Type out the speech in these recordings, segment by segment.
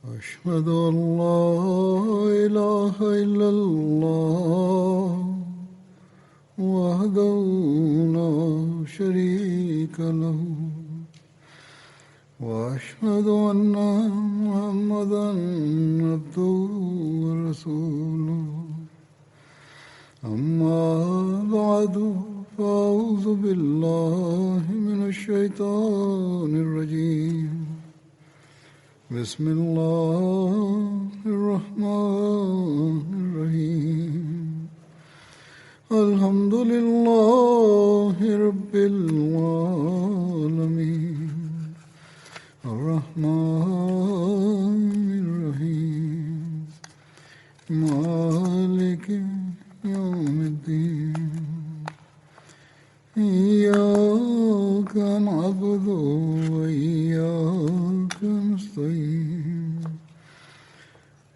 أشهد أن لا إله إلا الله وحده لا شريك له وأشهد أن محمدا عبده ورسوله أما بعد فأعوذ بالله من الشيطان الرجيم بسم الله الرحمن الرحيم الحمد لله رب العالمين الرحمن الرحيم مالك يوم الدين إياك نعبد وإياك نستعين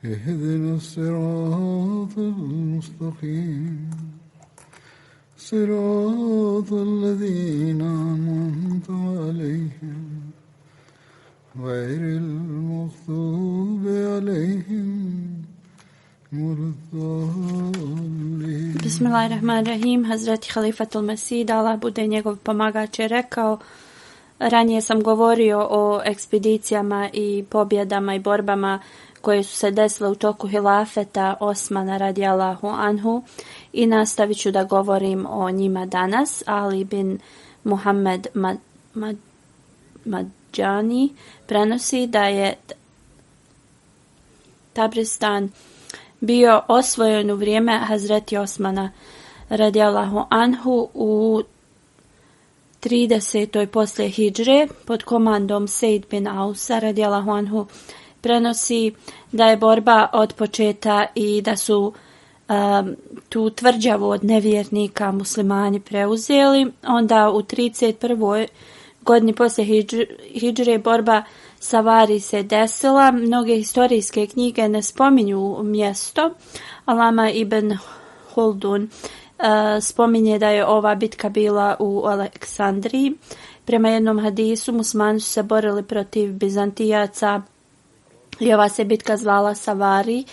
اهدنا الصراط المستقيم صراط الذين أنعمت عليهم غير المغضوب عليهم ولا الضالين. Bismillahirrahmanirrahim. Hazreti Halifatul Mesih, da Allah bude njegov pomagač, je rekao: ranije sam govorio o ekspedicijama i pobjedama i borbama koje su se desile u toku hilafeta Osmana radijallahu anhu i nastavit ću da govorim o njima danas. Ali bin Muhammed Madjani prenosi da je Tabristan bio osvojen u vrijeme Hazreti Osmana radijallahu anhu u 30. poslije hidžre pod komandom Sejd bin Ausa radijallahu anhu. Prenosi da je borba otpočeta i da su tu tvrđavu od nevjernika muslimani preuzeli. Onda u 31. godini poslije hidžre borba Savari se desila. Mnoge historijske knjige ne spominju mjesto. Alama ibn Huldun spominje da je ova bitka bila u Aleksandriji. Prema jednom hadisu muslimani su se borili protiv Bizantijaca i ova se bitka zvala Savari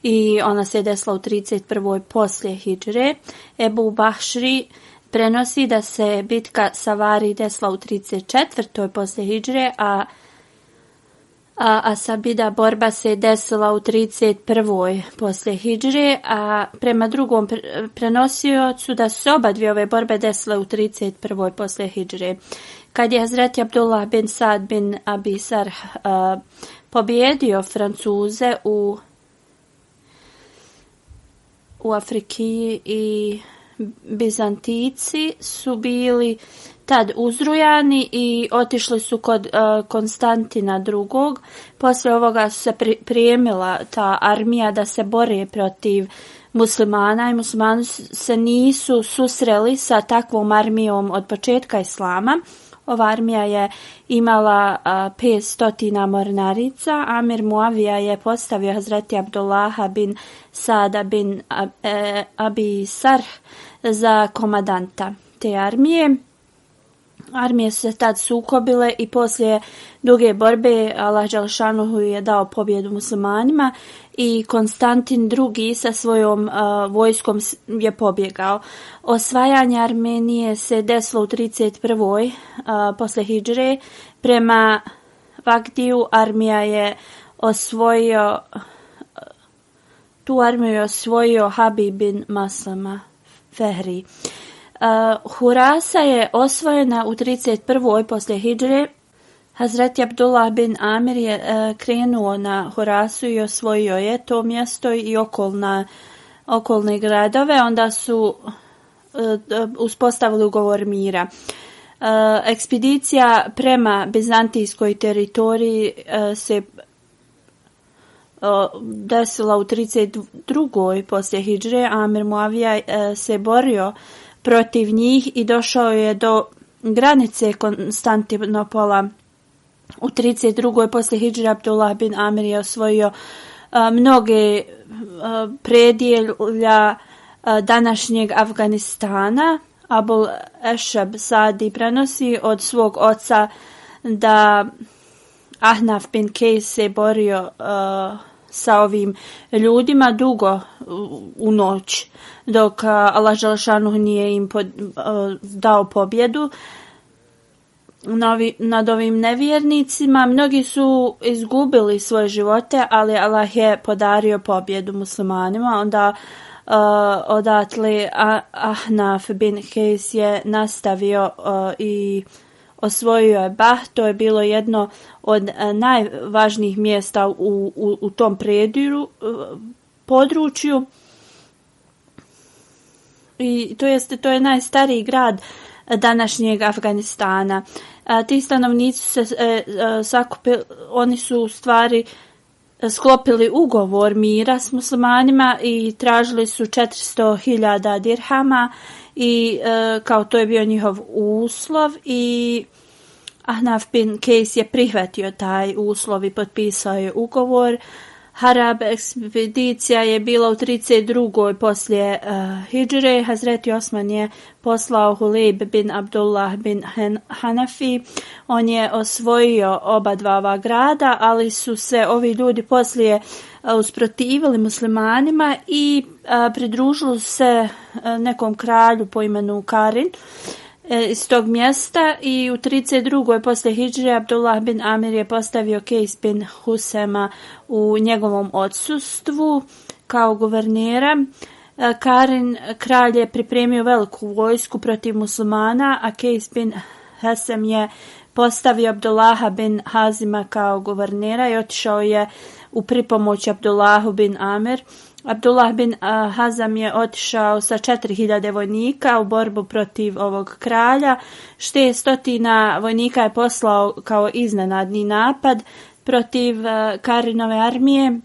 i ona se desila u 31. poslije hidžre. Ebu Bahšri prenosi da se bitka Savari desila u 34. poslije hidžre, a Sabida borba se desila u 31. poslije hidžre, a prema drugom prenosiocu da su oba dvije ove borbe desile u 31. poslije hidžre. Kad je Hazreti Abdullah bin Sad bin Abi Sarh pobjedio Francuze u Afrikiji i Bizantici su bili tad uzrujani i otišli su kod Konstantina II. Poslije ovoga su se prijemila ta armija da se bore protiv muslimana i muslimani se nisu susreli sa takvom armijom od početka islama. Ova armija je imala 500 mornarica. Amir Muavija je postavio Hazreti Abdullaha bin Sada bin Abi Sarh za komadanta te armije. Armije su se tad sukobile i poslije duge borbe Allah dželšanuhu je dao pobjedu muslimanima i Konstantin II. Sa svojom vojskom je pobjegao. Osvajanje Armenije se desilo u 31. Poslije hidžre. Prema Vagdiju tu armiju je osvojio Habib bin Maslama Fehri. Hurasa je osvojena u 31. poslije hidžre. Hazreti Abdullah bin Amir je krenuo na Hurasu i osvojio je to mjesto i okolne gradove. Onda su uspostavili ugovor mira. Ekspedicija prema bizantijskoj teritoriji se desila u 32. poslije hidžre. Amir Muavija se borio protiv njih i došao je do granice Konstantinopola. U 32. poslije hidžre Abdullah bin Amir je osvojio mnoge predjelja današnjeg Afganistana. Abul Ešab Sadi prenosi od svog oca da Ahnaf bin Kejs se borio sa ovim ljudima dugo u noć, dok Allah dželešanu nije im dao pobjedu nad ovim nevjernicima. Mnogi su izgubili svoje živote, ali Allah je podario pobjedu muslimanima. Onda odatle Ahnaf bin Kejs je nastavio i osvojio je Bah. To je bilo jedno od najvažnijih mjesta u tom području. I to je najstariji grad današnjeg Afganistana. Ti stanovnici se sakupili, oni su u stvari sklopili ugovor mira s muslimanima i tražili su 400.000 dirhama i kao to je bio njihov uslov, i Ahnaf bin Kejs je prihvatio taj uslov i potpisao je ugovor. Harab ekspedicija je bila u 32. poslije hidžre. Hazreti Osman je poslao Hulejb bin Abdullah bin Hanafi. On je osvojio oba dva ova grada, ali su se ovi ljudi poslije usprotivili muslimanima i pridružili se nekom kralju po imenu Karin iz tog mjesta, i u 32. poslije hidžre Abdullah bin Amir je postavio Kejs bin Husema u njegovom odsustvu kao guvernera. Karin kralj je pripremio veliku vojsku protiv muslimana, a Kejs bin Husem je postavio Abdullaha bin Hazima kao guvernera i otišao je u pripomoć Abdullahu bin Amir. Abdullah bin Hazam je otišao sa 4.000 vojnika u borbu protiv ovog kralja. 600 vojnika je poslao kao iznenadni napad protiv Karinove armije.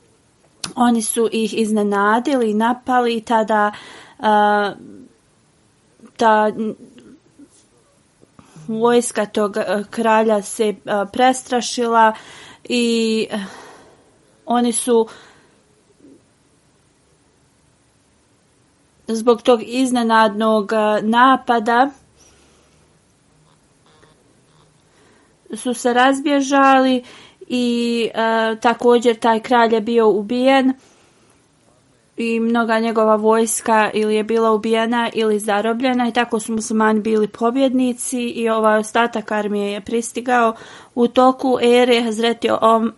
Oni su ih iznenadili i napali, tada ta vojska tog kralja se prestrašila i oni su zbog tog iznenadnog napada su se razbježali i također taj kralj je bio ubijen i mnoga njegova vojska ili je bila ubijena ili zarobljena, i tako su muslimani bili pobjednici i ovaj ostatak armije je pristigao. U toku ere Hazreti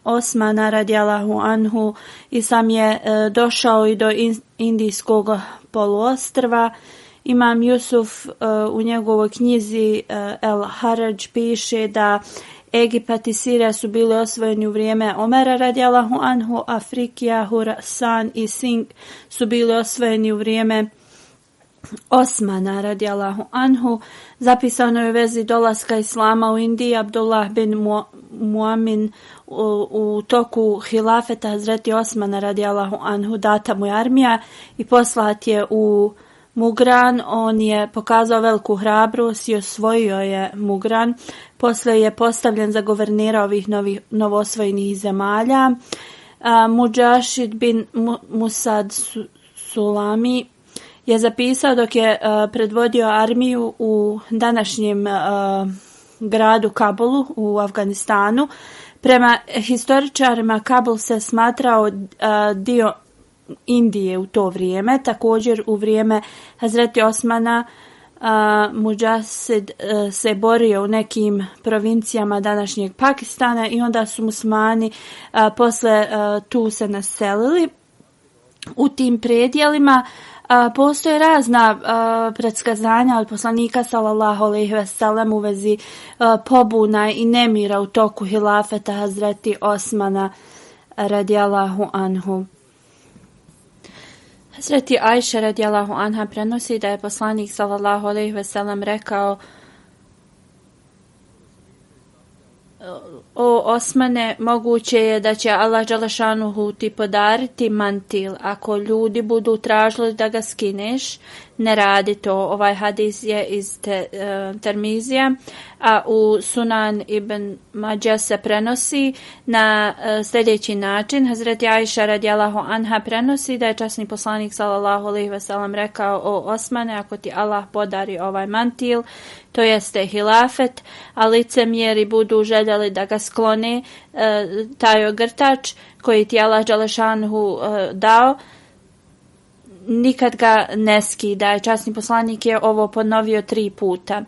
Osmana radijallahu anhu Islam je došao i do Indijskog poluostrva. Imam Jusuf u njegovoj knjizi El Haraj piše da Egipat i Sirija su bili osvojeni u vrijeme Omera radijallahu anhu, a Frikija, Hurasan i Sing su bili osvojeni u vrijeme Osmana radijallahu anhu. Zapisano je u vezi dolaska Islama u Indiji. Abdullah bin Muamin u toku hilafeta Hazreti Osmana radijallahu anhu data mu je armija i poslat je u Mugran. On je pokazao veliku hrabrost i osvojio je Mugran. Poslije je postavljen za guvernera ovih novoosvojenih zemalja. Muđašid bin Musad Sulami je zapisao dok je predvodio armiju u današnjem gradu Kabulu u Afganistanu. Prema historičarima Kabul se smatrao dio Indije u to vrijeme. Također u vrijeme Hazreti Osmana Muđasid se borio u nekim provincijama današnjeg Pakistana i onda su muslimani posle tu se naselili. U tim predjelima postoje razna predskazanja od poslanika sallallahu alejhi ve sellem u vezi pobuna i nemira u toku hilafeta Hazreti Osmana radijallahu anhu. Hazreti Ajša radijallahu anha prenosi da je poslanik sallallahu alejhi ve sellem rekao: O Osmane, moguće je da će Allah dželešanuhu ti podariti mantil. Ako ljudi budu tražili da ga skineš, ne radi to. Ovaj hadis je iz Tirmizija. a u Sunan ibn Mađa se prenosi na sljedeći način. Hazreti Ajša radijallahu anha prenosi da je časni poslanik sallallahu alejhi ve sellem rekao: o Osmane, ako ti Allah podari ovaj mantil, to jeste hilafet, a licemjeri budu željeli da ga sklone, taj ogrtač koji ti Allah dželešanhu dao, nikad ga ne skida. Časni poslanik je ovo ponovio 3 puta.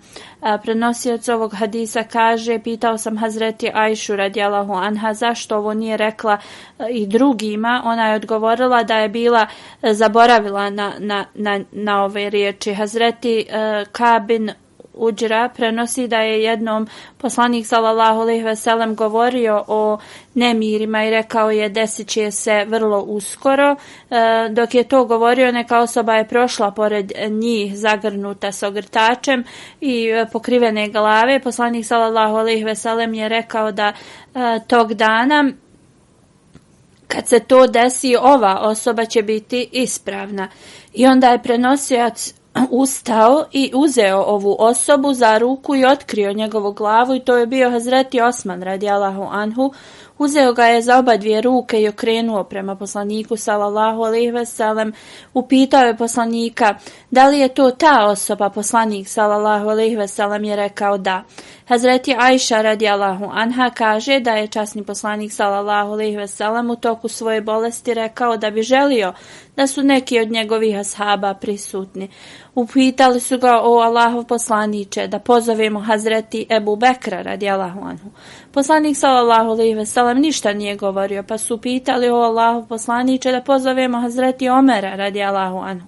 Prenosioc ovog hadisa kaže: pitao sam Hazreti Ajšu radijallahu anha zašto ovo nije rekla i drugima. Ona je odgovorila da je bila zaboravila na ove riječi. Hazreti Kabin Uđra prenosi da je jednom poslanik sallallahu alejhi ve sellem govorio o nemirima i rekao je: desit će se vrlo uskoro. Dok je to govorio, neka osoba je prošla pored njih zagrnuta s ogrtačem i pokrivene glave. Poslanik sallallahu alejhi ve sellem je rekao da tog dana, kad se to desi, ova osoba će biti ispravna. I onda je prenosioc ustao i uzeo ovu osobu za ruku i otkrio njegovu glavu, i to je bio Hazreti Osman radijallahu anhu. Uzeo ga je za oba dvije ruke i okrenuo prema poslaniku sallallahu alejhi ve sellem. Upitao je poslanika: da li je to ta osoba? Poslanik sallallahu alejhi ve sellem je rekao da. Hazreti Ajša radijallahu anha kaže da je časni poslanik sallallahu alejhi ve sellem u toku svoje bolesti rekao da bi želio da su neki od njegovih ashaba prisutni. Upitali su ga: o Allahov poslaniče, da pozovemo Hazreti Ebu Bekra radijallahu anhu. Poslanik sallallahu alejhi ve sellem ništa nije govorio, pa su pitali: o Allahov poslaniče, da pozovemo Hazreti Omera radijallahu anhu.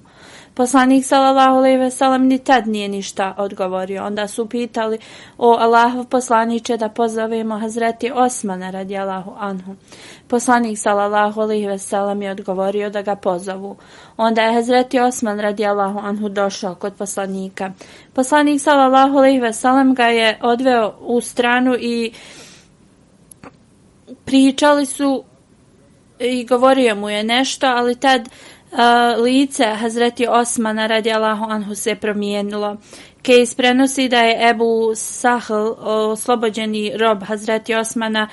Poslanik sallallahu alejhi ve sellem ni tad nije ništa odgovorio. Onda su pitali: o Allahov poslaniče, da pozovemo Hazreti Osmana radijallahu anhu. Poslanik sallallahu alejhi ve sellem je odgovorio da ga pozovu. Onda je Hazreti Osman radijallahu anhu došao kod poslanika. Poslanik sallallahu alejhi ve sellem ga je odveo u stranu i pričali su i govorio mu je nešto, ali tad lice Hazreti Osmana radijallahu anhu se promijenilo. Kejs prenosi da je Ebu Sahl, oslobođeni rob Hazreti Osmana,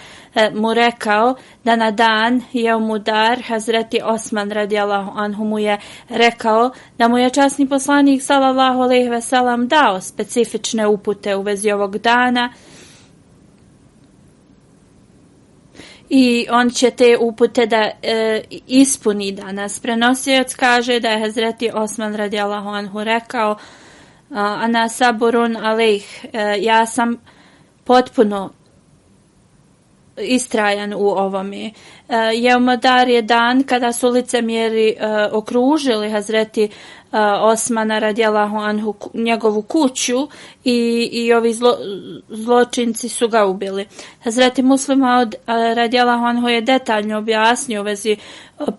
mu rekao da na dan Jeumudar Hazreti Osman radijallahu anhu mu je rekao da mu je časni poslanik sallallahu alejhi ve sellem dao specifične upute u vezi ovog dana i on će te upute da ispuni danas. Prenosioc kaže da je Hazreti Osman radijallahu anhu rekao: ana saburun alejh, ja sam potpuno istrajan u ovome. Jeumudar je dan kada su licemjeri okružili Hazreti Osmana radijallahu anhu njegovu kuću i ovi zločinci su ga ubili. Hazreti Muslim Maud radijallahu anhu je detaljno objasnio u vezi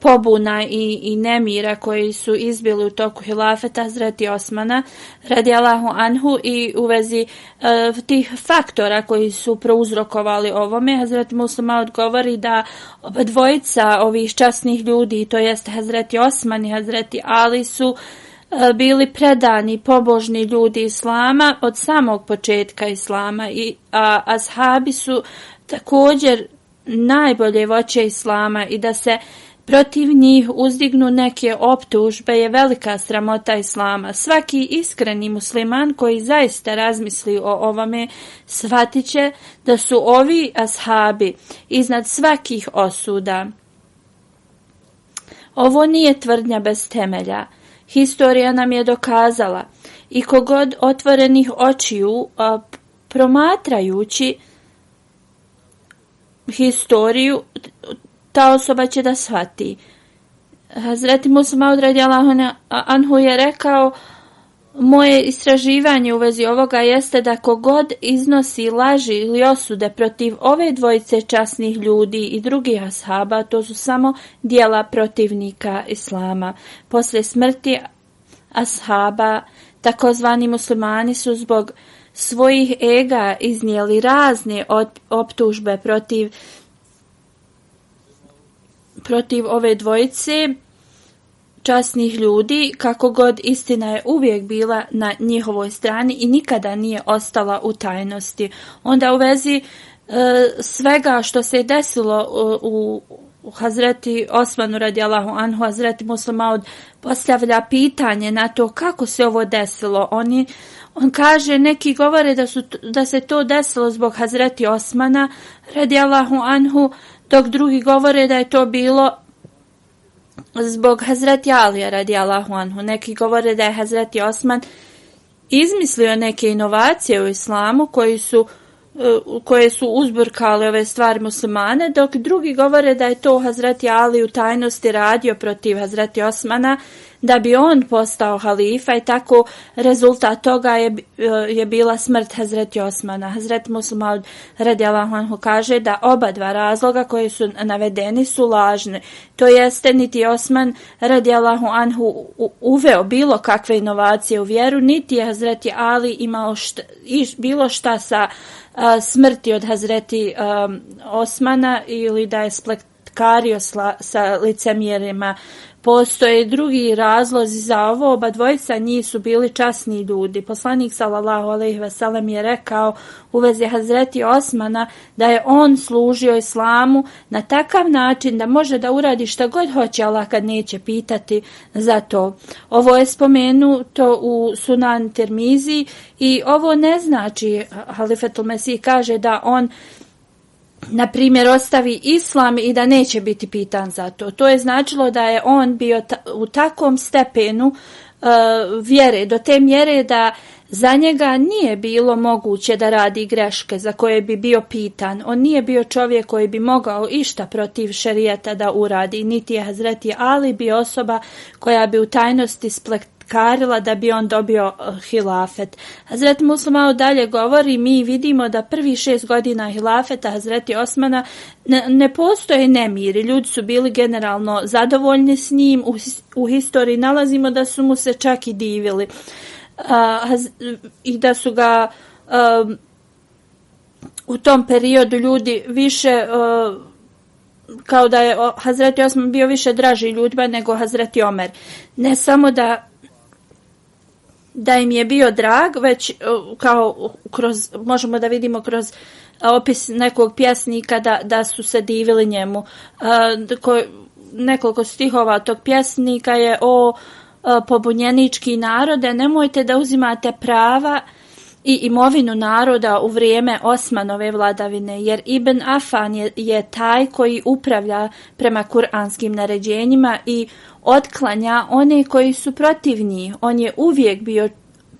pobuna i nemira koji su izbili u toku hilafeta Hazreti Osmana radijallahu anhu i u vezi tih faktora koji su prouzrokovali ovome. Hazreti Muslim Maud govori da oba dvojica ovih časnih ljudi, to jest Hazreti Osman i Hazreti Ali, su bili predani, pobožni ljudi Islama od samog početka Islama, a ashabi su također najbolje voće Islama i da se protiv njih uzdignu neke optužbe je velika sramota Islama. Svaki iskreni musliman koji zaista razmisli o ovome shvatit će da su ovi ashabi iznad svakih osuda. Ovo nije tvrdnja bez temelja. Historija nam je dokazala i kogod otvorenih očiju promatrajući historiju, ta osoba će da shvati. Hazreti Muslim Maud radijallahu anhu je rekao: moje istraživanje u vezi ovoga jeste da kogod iznosi laži ili osude protiv ove dvojice časnih ljudi i drugih ashaba, to su samo djela protivnika Islama. Poslije smrti ashaba, takozvani muslimani su zbog svojih ega iznijeli razne optužbe protiv ove dvojice časnih ljudi, kako god istina je uvijek bila na njihovoj strani i nikada nije ostala u tajnosti. Onda u vezi svega što se desilo u Hazreti Osmanu radijallahu anhu, Hazreti Muslih Maud postavlja pitanje na to kako se ovo desilo. On kaže, neki govore da se to desilo zbog Hazreti Osmana radijallahu anhu, dok drugi govore da je to bilo zbog Hazreti Alija radijallahu anhu. Neki govore da je Hazreti Osman izmislio neke inovacije u islamu koje su uzburkale ove stvari muslimane, dok drugi govore da je to Hazreti Ali u tajnosti radio protiv Hazreti Osmana da bi on postao halifa i tako rezultat toga je bila smrt Hazreti Osmana. Hazreti Muslih Maud radijallahu anhu kaže da oba dva razloga koji su navedeni su lažni. To jeste, niti Osman radijallahu anhu uveo bilo kakve inovacije u vjeru, niti je Hazreti Ali imao bilo šta sa smrti od Hazreti Osmana ili da je spletkario sa licemjerima. Postoje drugi razlozi za ovo, oba dvojica njih su bili časni ljudi. Poslanik sallallahu alejhi ve sellem je rekao u vezi Hazreti Osmana da je on služio islamu na takav način da može da uradi šta god hoće, Allah kad neće pitati za to. Ovo je spomenuto u Sunan Tirmizi i ovo ne znači, Halifetul Mesih kaže da on na primjer ostavi islam i da neće biti pitan za to. To je značilo da je on bio u takvom stepenu vjere, do te mjere da za njega nije bilo moguće da radi greške za koje bi bio pitan. On nije bio čovjek koji bi mogao išta protiv šerijata da uradi, niti je Hazreti Ali bio osoba koja bi u tajnosti karila da bi on dobio hilafet. Hazreti Muslih Maud dalje govori, mi vidimo da prvi 6 godina hilafeta Hazreti Osmana ne postoje nemiri. Ljudi su bili generalno zadovoljni s njim. U historiji nalazimo da su mu se čak i divili. I da su ga u tom periodu ljudi više kao da je Hazreti Osman bio više draži ljudima nego Hazreti Omer. Ne samo da im je bio drag, već kao možemo da vidimo kroz opis nekog pjesnika da su se divili njemu. Nekoliko stihova tog pjesnika je o pobunjenički narode, nemojte da uzimate prava i imovinu naroda u vrijeme Osmanove vladavine, jer Ibn Afan je taj koji upravlja prema kuranskim naređenjima i otklanja one koji su protiv njih. On je uvijek bio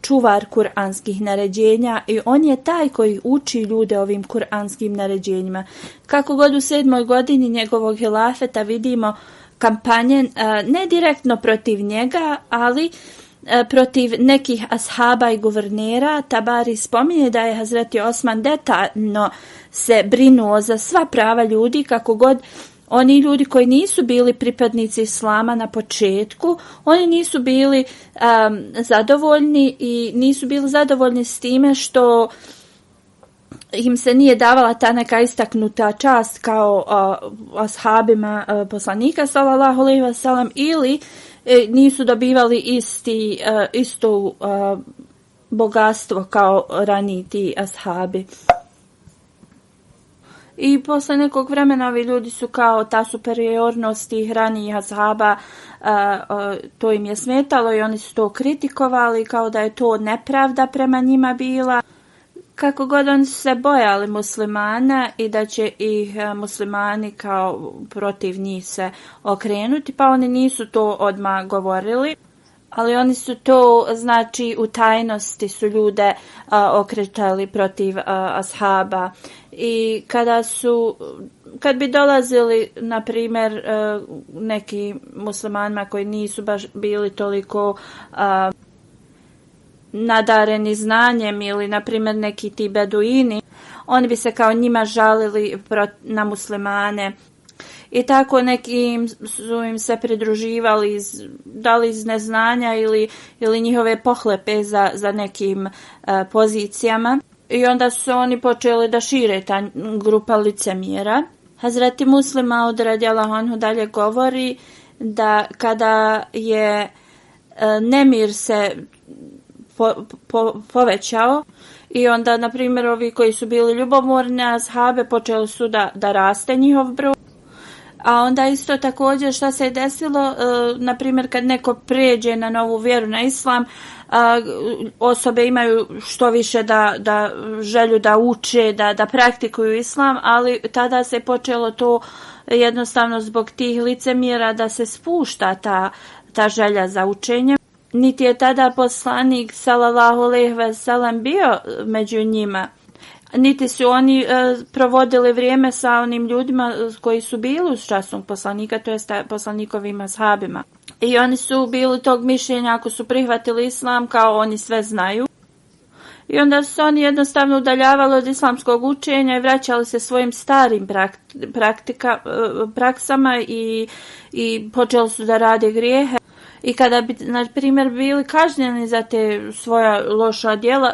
čuvar kuranskih naređenja i on je taj koji uči ljude ovim kuranskim naređenjima. Kako god u 7. godini njegovog hilafeta vidimo kampanje ne direktno protiv njega, ali protiv nekih ashaba i guvernera. Tabari spominje da je Hazreti Osman detaljno se brinuo za sva prava ljudi, kako god oni ljudi koji nisu bili pripadnici islama na početku, oni nisu bili zadovoljni i nisu bili zadovoljni s time što im se nije davala ta neka istaknuta čast kao ashabima poslanika sallallahu alejhi ve sellem, ili nisu dobivali isto bogatstvo kao raniji ti ashabi. I posle nekog vremena ovi ljudi su kao ta superiornost tih ranijih ashaba, to im je smetalo i oni su to kritikovali kao da je to nepravda prema njima bila. Kako god oni su se bojali muslimana i da će ih muslimani kao protiv njih se okrenuti, pa oni nisu to odmah govorili, ali oni su to, znači u tajnosti su ljude okretali protiv ashaba. I kad bi dolazili, na primjer, neki muslimanima koji nisu baš bili toliko nadareni znanjem ili, na primjer, neki ti beduini, oni bi se kao njima žalili na muslimane. I tako neki su im se pridruživali da li iz neznanja ili njihove pohlepe za nekim pozicijama. I onda su oni počeli da šire ta grupa licemjera. Hazreti Muslih Maud radijallahu anhu dalje govori da kada je nemir se povećao i onda, na primjer, ovi koji su bili ljubomorni ashabe počeli su da raste njihov broj. A onda isto također šta se je desilo, na primjer kad neko pređe na novu vjeru, na islam, osobe imaju što više da želju da uče, da praktikuju islam, ali tada se počelo to jednostavno zbog tih licemjera da se spušta ta želja za učenjem. Niti je tada poslanik sallallahu alejhi ve sellem bio među njima, niti su oni provodili vrijeme sa onim ljudima koji su bili uz časnog poslanika, to jest poslanikovim ashabima. I oni su bili tog mišljenja, ako su prihvatili islam, kao oni sve znaju. I onda su oni jednostavno udaljavali od islamskog učenja i vraćali se svojim starim praksama i počeli su da rade grijehe. I kada bi, na primjer, bili kažnjeni za te svoja loša djela,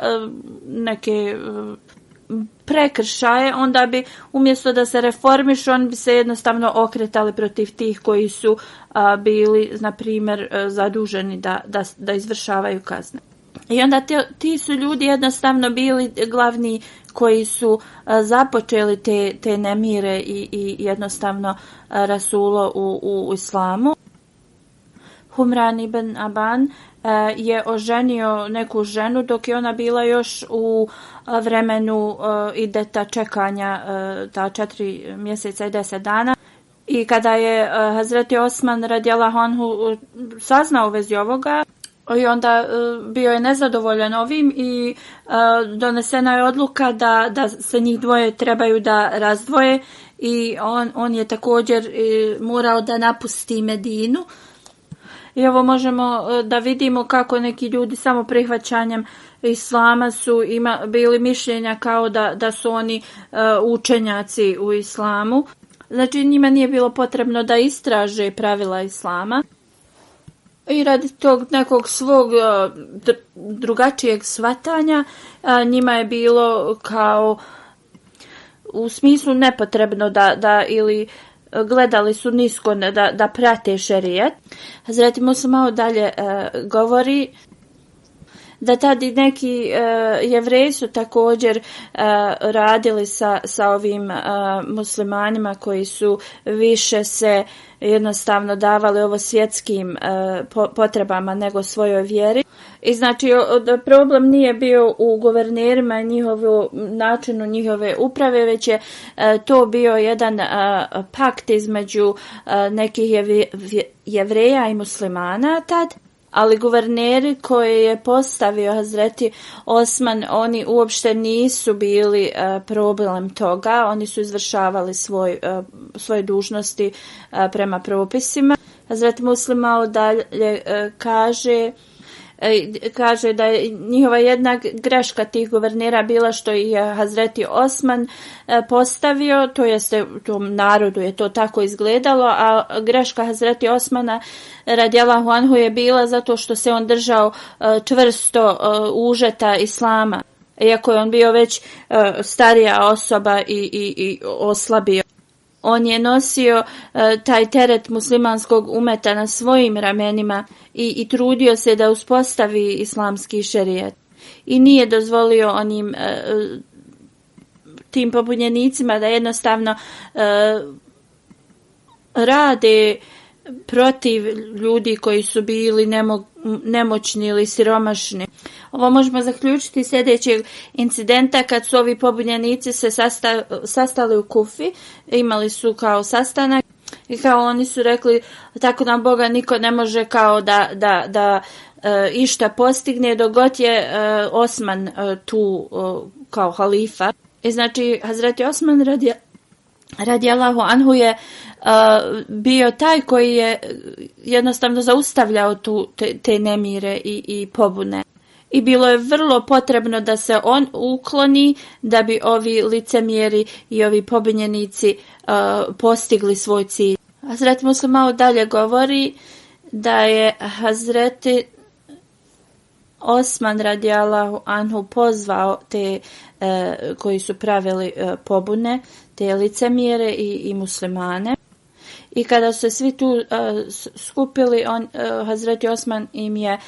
neke prekršaje, onda bi umjesto da se reformišu, oni bi se jednostavno okretali protiv tih koji su bili, na primjer, zaduženi da izvršavaju kazne. I onda ti su ljudi jednostavno bili glavni koji su započeli te nemire i jednostavno rasulo u islamu. Humran ibn Aban je oženio neku ženu dok je ona bila još u vremenu ideta čekanja, ta 4 mjeseca i 10 dana. I kada je Hazreti Osman radijallahu anhu saznao u vezi ovoga, i onda bio je nezadovoljan ovim i donesena je odluka da se njih dvoje trebaju da razdvoje i on je također morao da napusti Medinu. I ovo možemo da vidimo kako neki ljudi samo prihvaćanjem islama su bili mišljenja kao da su oni učenjaci u islamu. Znači njima nije bilo potrebno da istraže pravila islama. I radi tog nekog svog drugačijeg shvatanja njima je bilo kao u smislu nepotrebno da ili gledali su nisko da prate šerijet. Hazreti Musa malo dalje govori da tada neki Jevreji su također radili sa ovim muslimanima koji su više se jednostavno davali ovo svjetskim potrebama nego svojoj vjeri. I znači problem nije bio u guvernerima i načinu njihove uprave, već je to bio jedan pakt između nekih Jevreja i muslimana tad. Ali guverneri koje je postavio Hazreti Osman, oni uopšte nisu bili problem toga, oni su izvršavali svoje dužnosti prema propisima. Hazreti Muslima dalje kaže da je njihova jedna greška tih guvernera bila što je Hazreti Osman postavio, to jeste tom narodu je to tako izgledalo, a greška Hazreti Osmana radijallahu anhu je bila zato što se on držao čvrsto užeta islama, iako je on bio već starija osoba i oslabio. On je nosio taj teret muslimanskog umeta na svojim ramenima i trudio se da uspostavi islamski šerijet. I nije dozvolio onim tim pobunjenicima da jednostavno rade protiv ljudi koji su bili nemoćni ili siromašni. Ovo možemo zaključiti sljedećeg incidenta kad su ovi pobunjenici se sastali u Kufi, imali su kao sastanak i kao oni su rekli tako nam Boga niko ne može kao da išta postigne dok god je Osman tu kao halifa. I znači Hazreti Osman radijallahu anhu je bio taj koji je jednostavno zaustavljao te nemire i pobune. I bilo je vrlo potrebno da se on ukloni da bi ovi licemjeri i ovi pobunjenici postigli svoj cilj. Hazreti Muslim malo dalje govori da je Hazreti Osman radijallahu anhu pozvao te koji su pravili pobune, te licemjere i muslimane. I kada su se svi tu skupili, Hazreti Osman im je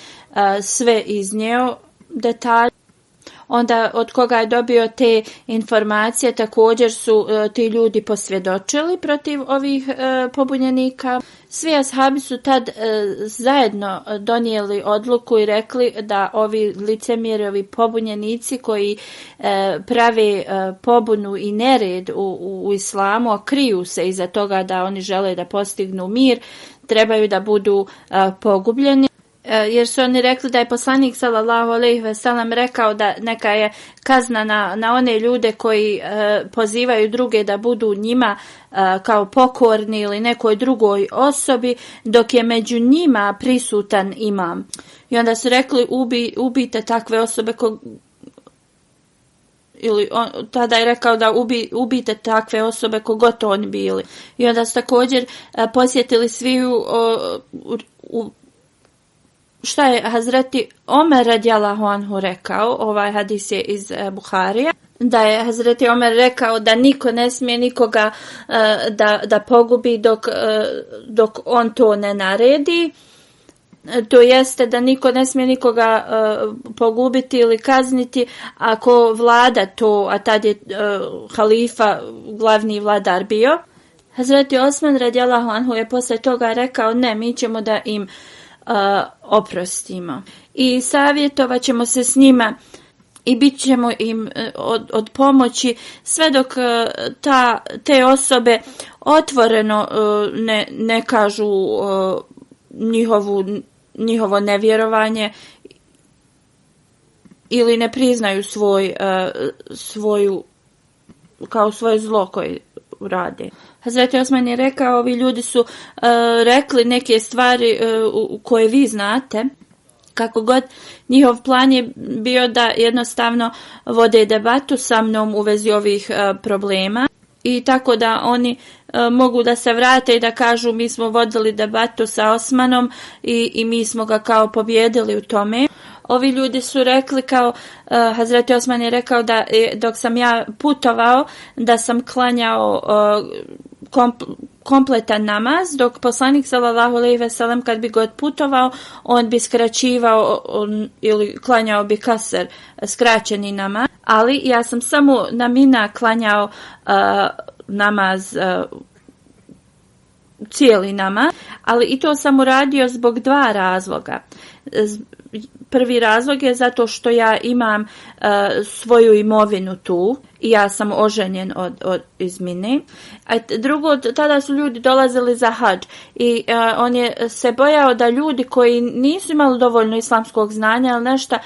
sve iznio detalje. Onda od koga je dobio te informacije također su ti ljudi posvjedočili protiv ovih pobunjenika. Svi ashabi su tad zajedno donijeli odluku i rekli da ovi licemjeri, ovi pobunjenici koji prave pobunu i nered u islamu, a kriju se iza toga da oni žele da postignu mir, trebaju da budu pogubljeni. Jer su oni rekli da je poslanik sallallahu alejhi ve sellem rekao da neka je kazna na one ljude koji pozivaju druge da budu njima kao pokorni ili nekoj drugoj osobi, dok je među njima prisutan imam. I onda su rekli ubijte takve osobe tada je rekao da ubijte takve osobe kogod oni bili. I onda su također posjetili sviju šta je Hazreti Omer radijallahu anhu rekao, ovaj hadis je iz Buharija, da je Hazreti Omer rekao da niko ne smije nikoga da pogubi dok on to ne naredi. To jeste da niko ne smije nikoga pogubiti ili kazniti ako vlada to, a tad je halifa glavni vladar bio. Hazreti Osman radijallahu anhu je posle toga rekao ne, mi ćemo da im oprostimo i savjetovat ćemo se s njima i bit ćemo im od pomoći sve dok te osobe otvoreno ne kažu njihovo nevjerovanje ili ne priznaju svoje zlo koje rade. Hazreti Osman je rekao, ovi ljudi su rekli neke stvari koje vi znate, kako god njihov plan je bio da jednostavno vode debatu sa mnom u vezi ovih problema i tako da oni mogu da se vrate i da kažu mi smo vodili debatu sa Osmanom i mi smo ga kao pobjedili u tome. Ovi ljudi su rekli kao, Hazreti Osman je rekao da dok sam ja putovao da sam klanjao kompletan namaz, dok poslanik sallallahu alejhi ve sellem kad bi god putovao, on bi skraćivao ili klanjao bi kasr, skraćeni namaz, ali ja sam samo na Mina klanjao namaz, cijeli namaz, ali i to sam uradio zbog dva razloga. Prvi razlog je zato što ja imam svoju imovinu tu i ja sam oženjen iz Mine. A drugo, tada su ljudi dolazili za hadž i on je se bojao da ljudi koji nisu imali dovoljno islamskog znanja ili nešto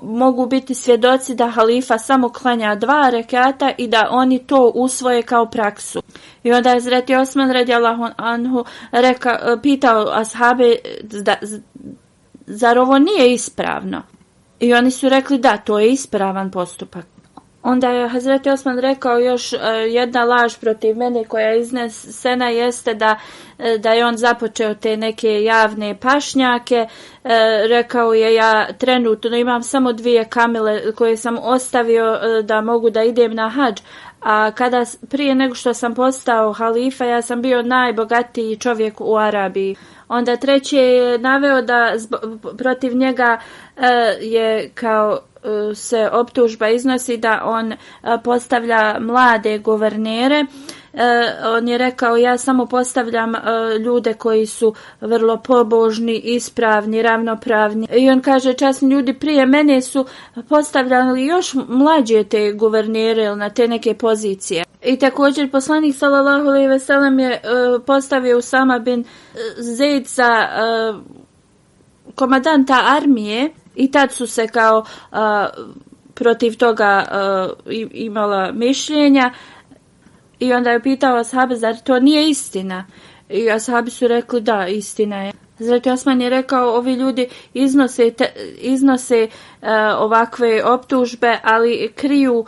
mogu biti svjedoci da halifa samo klanja 2 rekata i da oni to usvoje kao praksu. I onda je Hazreti Osman radijallahu anhu pitao ashabe zar ovo nije ispravno? I oni su rekli da, to je ispravan postupak. Onda je Hazreti Osman rekao još jedna laž protiv mene koja je iznesena jeste da je on započeo te neke javne pašnjake. Rekao je ja trenutno imam samo 2 kamile koje sam ostavio da mogu da idem na hadž. A prije nego što sam postao halifa, ja sam bio najbogatiji čovjek u Arabiji. Onda treći je naveo da protiv njega je kao se optužba iznosi da on postavlja mlade guvernere. On je rekao ja samo postavljam ljude koji su vrlo pobožni, ispravni, ravnopravni. I on kaže časni ljudi prije mene su postavljali još mlađe te guvernere na te neke pozicije. I također poslanik sallallahu alejhi ve sellem je postavio Usama bin Zeid za komandanta armije i tad su se kao protiv toga imala mišljenja. I onda je pitao ashabe, zar to nije istina? I ashabi su rekli da, istina je. Hazreti Osman je rekao, ovi ljudi iznose ovakve optužbe, ali kriju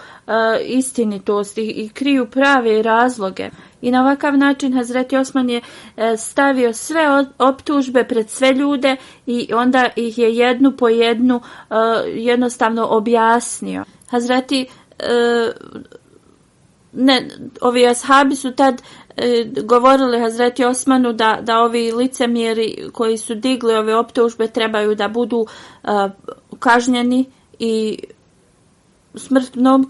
istinitost i kriju prave razloge. I na ovakav način Hazreti Osman je stavio sve optužbe pred sve ljude i onda ih je jednu po jednu jednostavno objasnio. Hazreti ovi ashabi su tad govorili Hazreti Osmanu da ovi licemjeri koji su digli ove optužbe trebaju da budu kažnjeni i smrtnom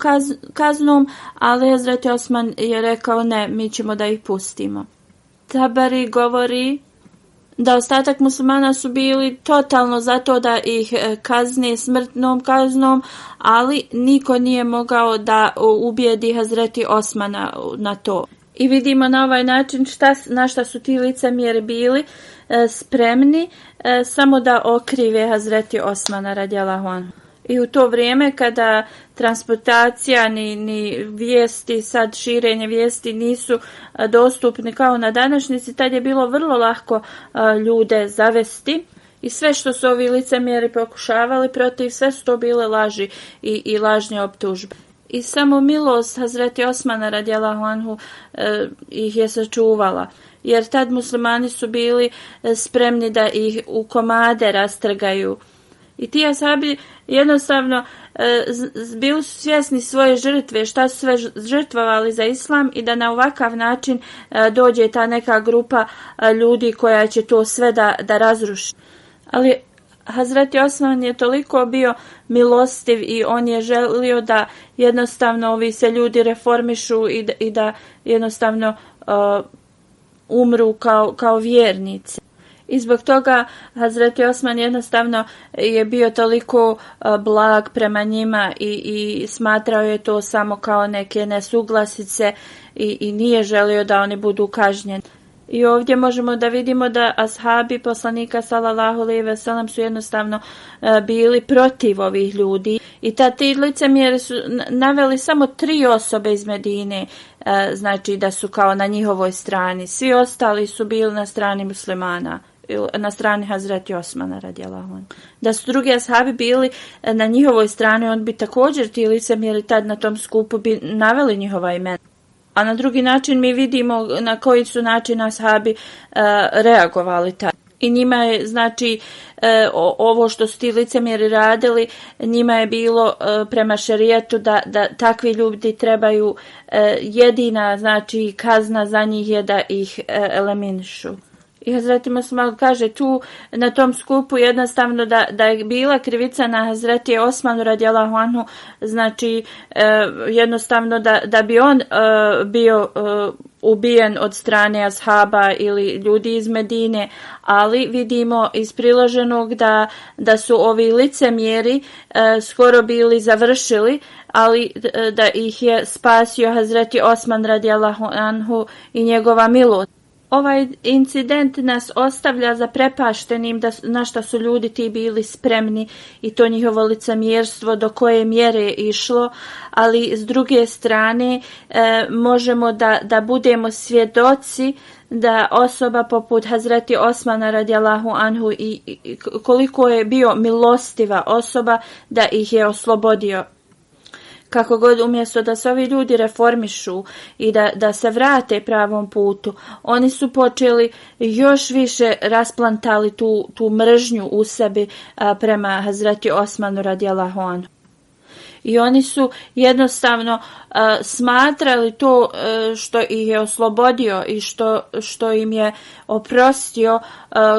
kaznom, ali Hazreti Osman je rekao ne, mi ćemo da ih pustimo. Tabari govori da ostatak muslimana su bili totalno zato da ih kazne smrtnom kaznom, ali niko nije mogao da ubijedi Hazreti Osmana na to. I vidimo na ovaj način na šta su ti licemjeri bili spremni samo da okrive Hazreti Osmana radijallahu anhu. I u to vrijeme kada transportacija ni vijesti, sad širenje vijesti nisu dostupni kao na današnjici, tad je bilo vrlo lako ljude zavesti. I sve što su ovi licemjeri pokušavali protiv, sve su to bile laži i lažne optužbe. I samo milost Hazreti Osmana radijallahu anhu ih je sačuvala. Jer tad muslimani su bili spremni da ih u komade rastrgaju. I ti ashabi jednostavno bili su svjesni svoje žrtve, šta su sve žrtvovali za islam i da na ovakav način dođe ta neka grupa ljudi koja će to sve da razruši. Ali Hazreti Osman je toliko bio milostiv i on je želio da jednostavno ovi se ljudi reformišu i da jednostavno umru kao vjernici. I zbog toga Hazreti Osman jednostavno je bio toliko blag prema njima i smatrao je to samo kao neke nesuglasice i nije želio da oni budu kažnjeni. I ovdje možemo da vidimo da ashabi poslanika sallallahu alejhi ve sellem su jednostavno bili protiv ovih ljudi i ti licemjeri su naveli samo 3 osobe iz Medine, znači da su kao na njihovoj strani. Svi ostali su bili na strani muslimana, na strani Hazreti Osmana radijallahu anhu. Da su drugi ashabi bili na njihovoj strani, on bi također ti licemjeri tad na tom skupu bi naveli njihova imena. A na drugi način mi vidimo na koji su način ashabi reagovali tad. I njima je, znači, ovo što su ti licemjeri radili, njima je bilo prema šerijetu da takvi ljudi trebaju, jedina, znači, kazna za njih je da ih eliminišu. I Hazreti Muslim kaže tu na tom skupu jednostavno da je bila krivica na Hazreti Osmanu radijallahu anhu, znači jednostavno da bi on bio ubijen od strane ashaba ili ljudi iz Medine, ali vidimo iz priloženog da su ovi licemjeri skoro bili završili, ali da ih je spasio Hazreti Osman radijallahu anhu i njegova milost. Ovaj incident nas ostavlja zaprepaštenim na šta su ljudi ti bili spremni i to njihovo licemjerstvo do koje mjere je išlo, ali s druge strane možemo da budemo svjedoci da osoba poput Hazreti Osmana radijallahu anhu i koliko je bio milostiva osoba da ih je oslobodio. Kako god, umjesto da se ovi ljudi reformišu i da se vrate pravom putu, oni su počeli još više rasplantali tu mržnju u sebi prema Hazreti Osmanu radijallahu anhu. I oni su jednostavno smatrali to što ih je oslobodio i što im je oprostio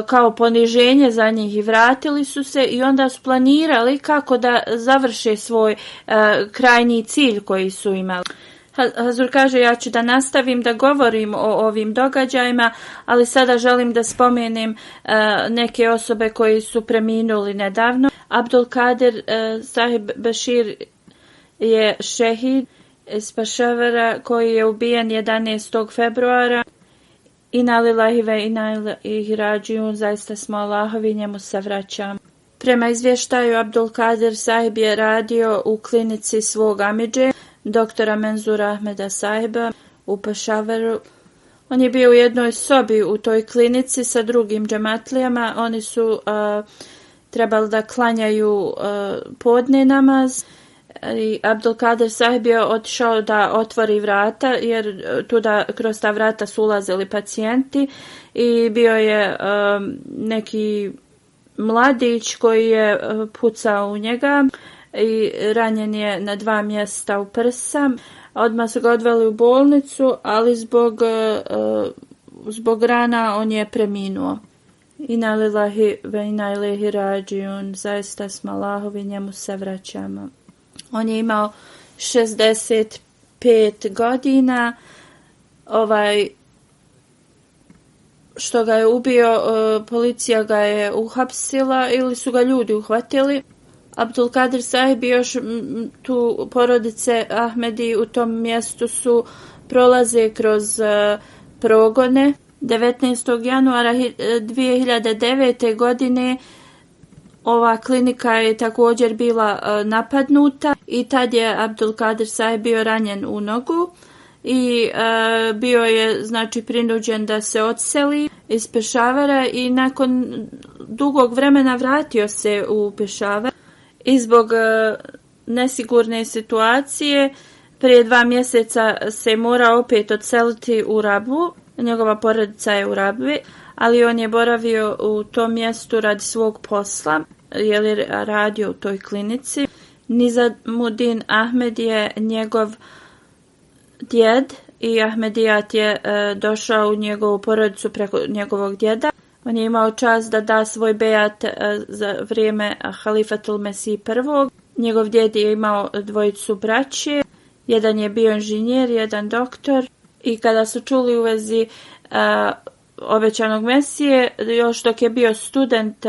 kao poniženje za njih i vratili su se i onda su planirali kako da završe svoj krajnji cilj koji su imali. Hazur kaže, ja ću da nastavim da govorim o ovim događajima, ali sada želim da spomenem neke osobe koji su preminuli nedavno. Abdul Kadir Sahib Bashir je šehid iz Pešavara koji je ubijen 11. februara. Inna lillahi ve inna ilaihi rađiun, zaista smo Allahovi, njemu se vraćamo. Prema izvještaju, Abdul Kadir Sahib je radio u klinici svog amidže, doktora Menzura Ahmeda Sahiba u Pešavaru. On je bio u jednoj sobi u toj klinici sa drugim džematlijama. Oni su trebali da klanjaju podne namaz. I Abdul Kadir Sahib je otišao da otvori vrata, jer kroz ta vrata su ulazili pacijenti i bio je neki mladić koji je pucao u njega i ranjen je na 2 mjesta u prsa, Odmah su ga odveli u bolnicu, ali zbog rana on je preminuo. Inna lillahi ve inna ilaihi rađiun, zaista smo Allahovi, njemu se vraćamo. On je imao 65 godina. Što ga je ubio, policija ga je uhapsila ili su ga ljudi uhvatili. Abdul Kadir Sahib i još tu porodice Ahmedi u tom mjestu su prolaze kroz progone. 19. januara 2009. godine ova klinika je također bila napadnuta i tad je Abdul Kadir Sahib bio ranjen u nogu i bio je znači prinuđen da se odseli iz Pešavara i nakon dugog vremena vratio se u Pešavar i zbog nesigurne situacije prije 2 mjeseca se mora opet odseliti u Rabu. Njegova porodica je u Rabi, ali on je boravio u tom mjestu radi svog posla, jer je radio u toj klinici. Nizamuddin Ahmed je njegov djed i Ahmedijat je došao u njegovu porodicu preko njegovog djeda. On je imao čast da da svoj bejat za vrijeme Halifatul Mesih I. Njegov djed je imao 2 braće, jedan je bio inženjer, jedan doktor. I kada su čuli u vezi obećanog Mesije, još dok je bio student,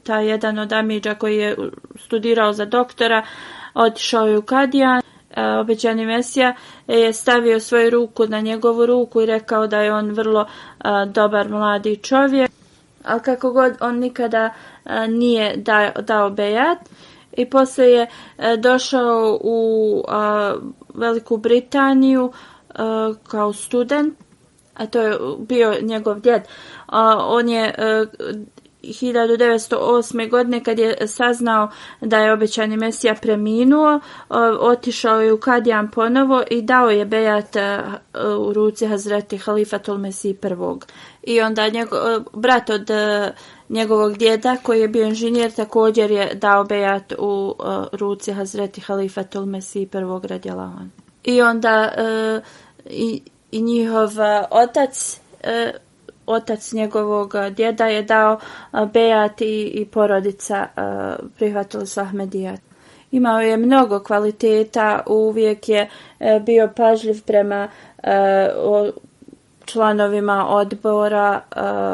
taj jedan od amidža koji je studirao za doktora, otišao je u Kadijan. Obećani Mesija je stavio svoju ruku na njegovu ruku i rekao da je on vrlo dobar mladi čovjek. Ali kako god, on nikada nije dao bejat. I poslije je došao u Veliku Britaniju kao student, a to je bio njegov djed. On je 1908. godine kad je saznao da je obećani Mesija preminuo, otišao je u Kadijan ponovo i dao je bejat u ruci Hazreti Halifatul Mesih I. I onda brat od njegovog djeda koji je bio inženjer također je dao bejat u ruci Hazreti Halifatul Mesih I. radijallahu anhu. I onda i njihov otac njegovog djeda je dao bejat i porodica prihvatili su Ahmedijat. Imao je mnogo kvaliteta, uvijek je bio pažljiv prema članovima odbora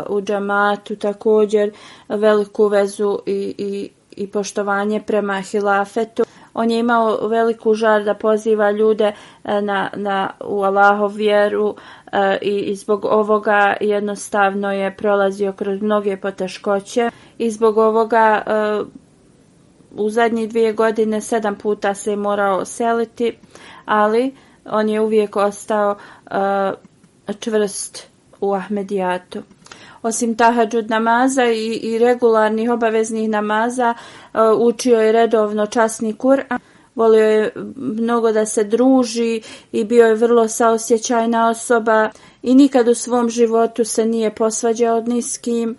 u džamatu, također veliku vezu i poštovanje prema hilafetu. On je imao veliku žar da poziva ljude u Allahov vjeru i zbog ovoga jednostavno je prolazio kroz mnoge poteškoće i zbog ovoga u zadnjih 2 godine 7 puta se je morao seliti, ali on je uvijek ostao čvrst u Ahmedijatu. Osim tahadžud namaza i regularnih obaveznih namaza, učio je redovno časni Kur'an, volio je mnogo da se druži i bio je vrlo saosjećajna osoba i nikad u svom životu se nije posvađao ni s kim.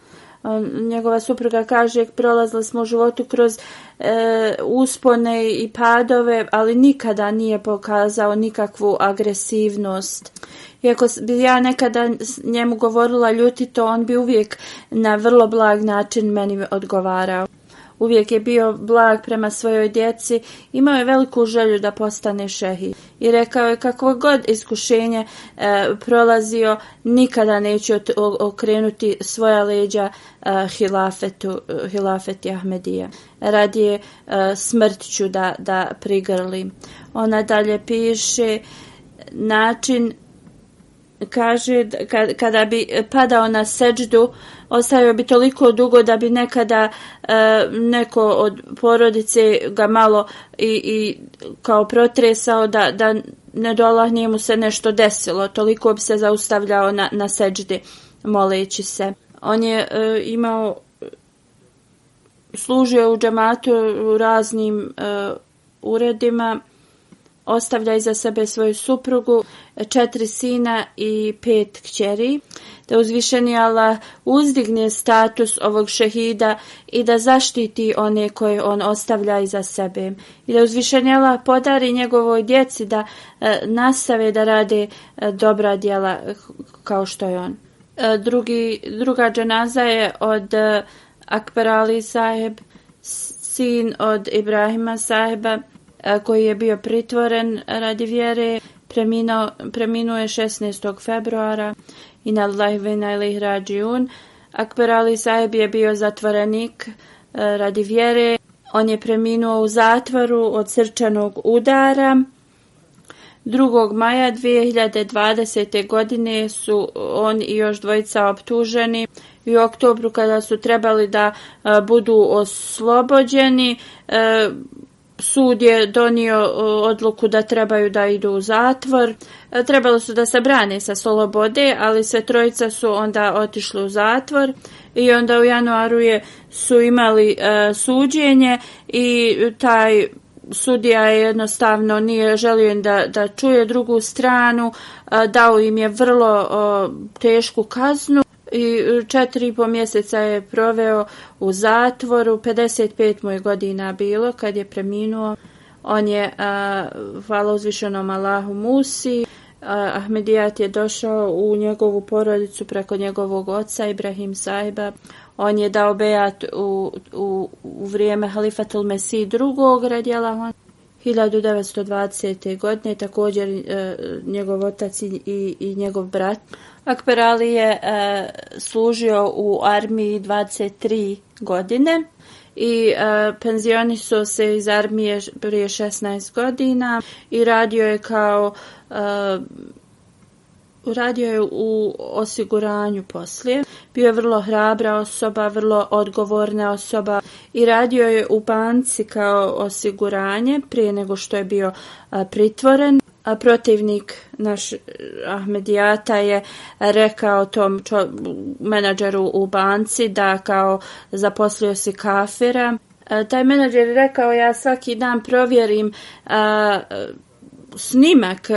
Njegova supruga kaže, prolazili smo u životu kroz uspone i padove, ali nikada nije pokazao nikakvu agresivnost. Iako bi ja nekada njemu govorila ljutito, on bi uvijek na vrlo blag način meni odgovarao. Uvijek je bio blag prema svojoj djeci, imao je veliku želju da postane šehid. I rekao je kakvo god iskušenje prolazio, nikada neće okrenuti svoja leđa hilafeti Ahmedija. Radije smrt ću da prigrlim. Ona dalje piše način. Kaže, kada bi padao na seđdu, ostavio bi toliko dugo da bi nekada neko od porodice ga malo i kao protresao da ne dolah nije mu se nešto desilo. Toliko bi se zaustavljao na seđdi moleći se. On je služio u džamatu u raznim uredima ostavlja iza sebe svoju suprugu, 4 sina i 5 kćeri. Da uzvišeni Allah uzdigne status ovog šehida i da zaštiti one koje on ostavlja iza sebe. I da uzvišeni Allah podari njegovoj djeci da nastave da rade dobra djela kao što je on. Druga dženaza je od Akbar Ali Saheb, sin od Ibrahima Saheba, koji je bio pritvoren radi vjere. Preminuo je 16. februara. Inna lillahi wa inna ilaihi rađiun. Akbar Ali Saheb je bio zatvorenik radi vjere. On je preminuo u zatvoru od srčanog udara. 2. maja 2020. godine su on i još dvojica optuženi. I u oktobru kada su trebali da budu oslobođeni, sud je donio odluku da trebaju da idu u zatvor. Trebalo su da se brane sa slobode, ali sve trojica su onda otišli u zatvor i onda u januaru su imali suđenje i taj sudija je jednostavno nije želio da čuje drugu stranu, dao im je vrlo tešku kaznu. I 4,5 mjeseca je proveo u zatvoru, 55 mu je godina bilo kad je preminuo. On je, hvala uzvišenom Allahu Musi, Ahmedijat je došao u njegovu porodicu preko njegovog oca Ibrahim Saheba. On je dao bejat u vrijeme Halifatul Mesih II. Radijallahu anhu 1920. godine, također njegov otac i njegov brat. Akbar Ali je služio u armiji 23 godine i penzionisao se iz armije prije 16 godina i radio je u osiguranju poslije. Bio je vrlo hrabra osoba, vrlo odgovorna osoba i radio je u banci kao osiguranje prije nego što je bio pritvoren. A protivnik naš Ahmedijata je rekao tom menadžeru u banci da kao zaposlio si kafira. Taj menadžer je rekao ja svaki dan provjerim snimak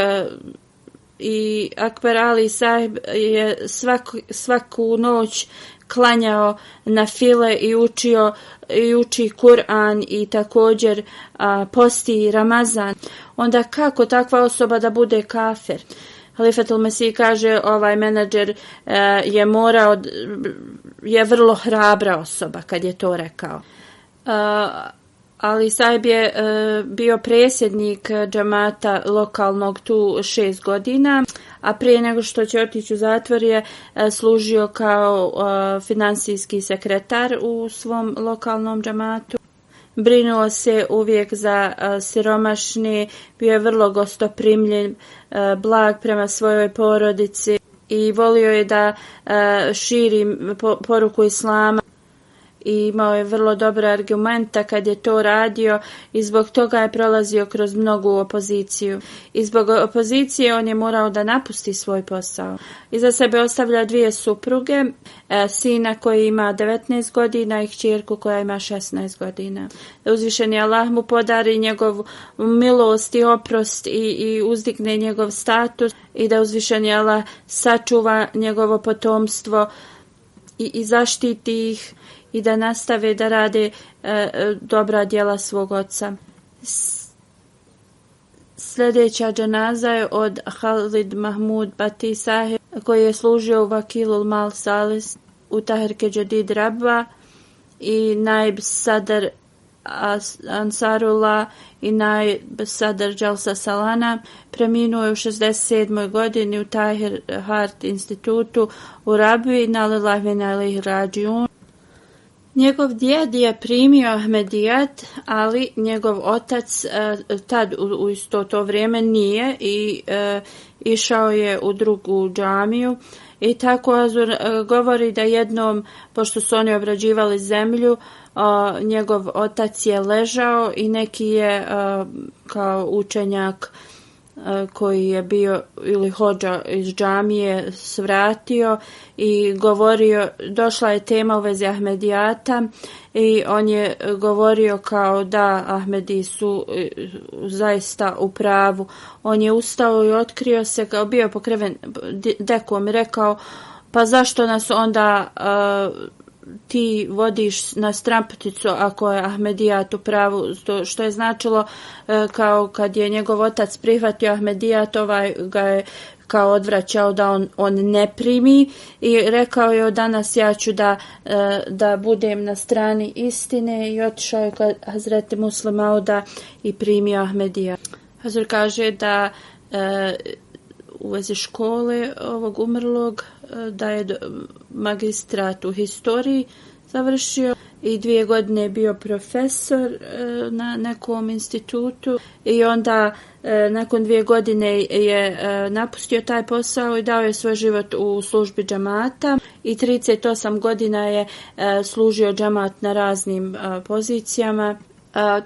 i Akbar Ali Saheb je svaku noć klanjao na file i uči Kur'an i također posti Ramazan. Onda kako takva osoba da bude kafir? Halifatul Mesih kaže ovaj menadžer je vrlo hrabra osoba kad je to rekao. Ali Saheb je bio predsjednik džamata lokalnog tu 6 godina, a prije nego što će otići u zatvor je služio kao finansijski sekretar u svom lokalnom džamatu. Brinuo se uvijek za siromašne, bio je vrlo gostoprimljen, blag prema svojoj porodici i volio je da širi poruku islama. I imao je vrlo dobre argumenta kad je to radio i zbog toga je prolazio kroz mnogu opoziciju. I zbog opozicije on je morao da napusti svoj posao. Iza sebe ostavlja 2 supruge, sina koji ima 19 godina i kćerku koja ima 16 godina. Da uzvišeni Allah mu podari njegovu milost i oprost i uzdigne njegov status i da uzvišeni Allah sačuva njegovo potomstvo i zaštiti ih i da nastave da rade dobra djela svog oca. Sljedeća dženaza je od Khalid Mahmud Bati Saheb, koji je služio u Vakilul Mal Salis u Tahrike Jadid Rabwa i Naib Sadr Ansarullah i Naib Sadr Jalsa Salana. Preminuo je u 67. godini u Tahir Hart institutu u Rabvi. Inna lillahi wa inna ilaihi rađiun. Njegov djed je primio Ahmedijat, ali njegov otac tad u isto to vrijeme nije i išao je u drugu džamiju. I tako Azur govori da jednom, pošto su oni obrađivali zemlju, njegov otac je ležao i neki je kao učenjak koji je bio ili hodža iz džamije svratio i govorio, došla je tema u vezi Ahmedijata i on je govorio kao da Ahmedi su zaista u pravu. On je ustao i otkrio se, kao bio pokriven dekom i rekao, pa zašto nas onda ti vodiš na stramputicu ako je Ahmedijat u pravu, što je značilo kao kad je njegov otac prihvatio Ahmedijat, ovaj ga je kao odvraćao da on ne primi i rekao je danas ja ću da budem na strani istine i otišao je kod Hazreti Muslima Mauda i primio Ahmedijat. Hazur kaže da u vezi škole ovog umrlog da je magistrat u historiji završio i 2 godine je bio profesor na nekom institutu i onda nakon 2 godine je napustio taj posao i dao je svoj život u službi džamata i 38 godina je služio džamat na raznim pozicijama.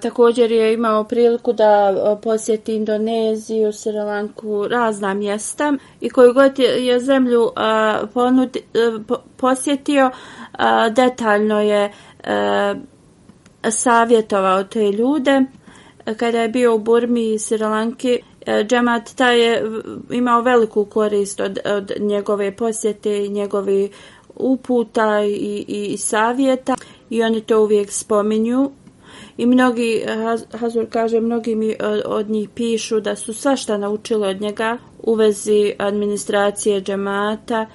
Također je imao priliku da posjeti Indoneziju, Sri Lanku, razna mjesta i koju god je zemlju posjetio, detaljno je savjetovao te ljude. Kada je bio u Burmi i Sri Lanki, džemat taj je imao veliku korist od njegove posjete i njegovi uputa i savjeta i oni to uvijek spominju. I mnogi, Hazur kaže, mnogi mi od njih pišu da su svašta naučili od njega u vezi administracije džemata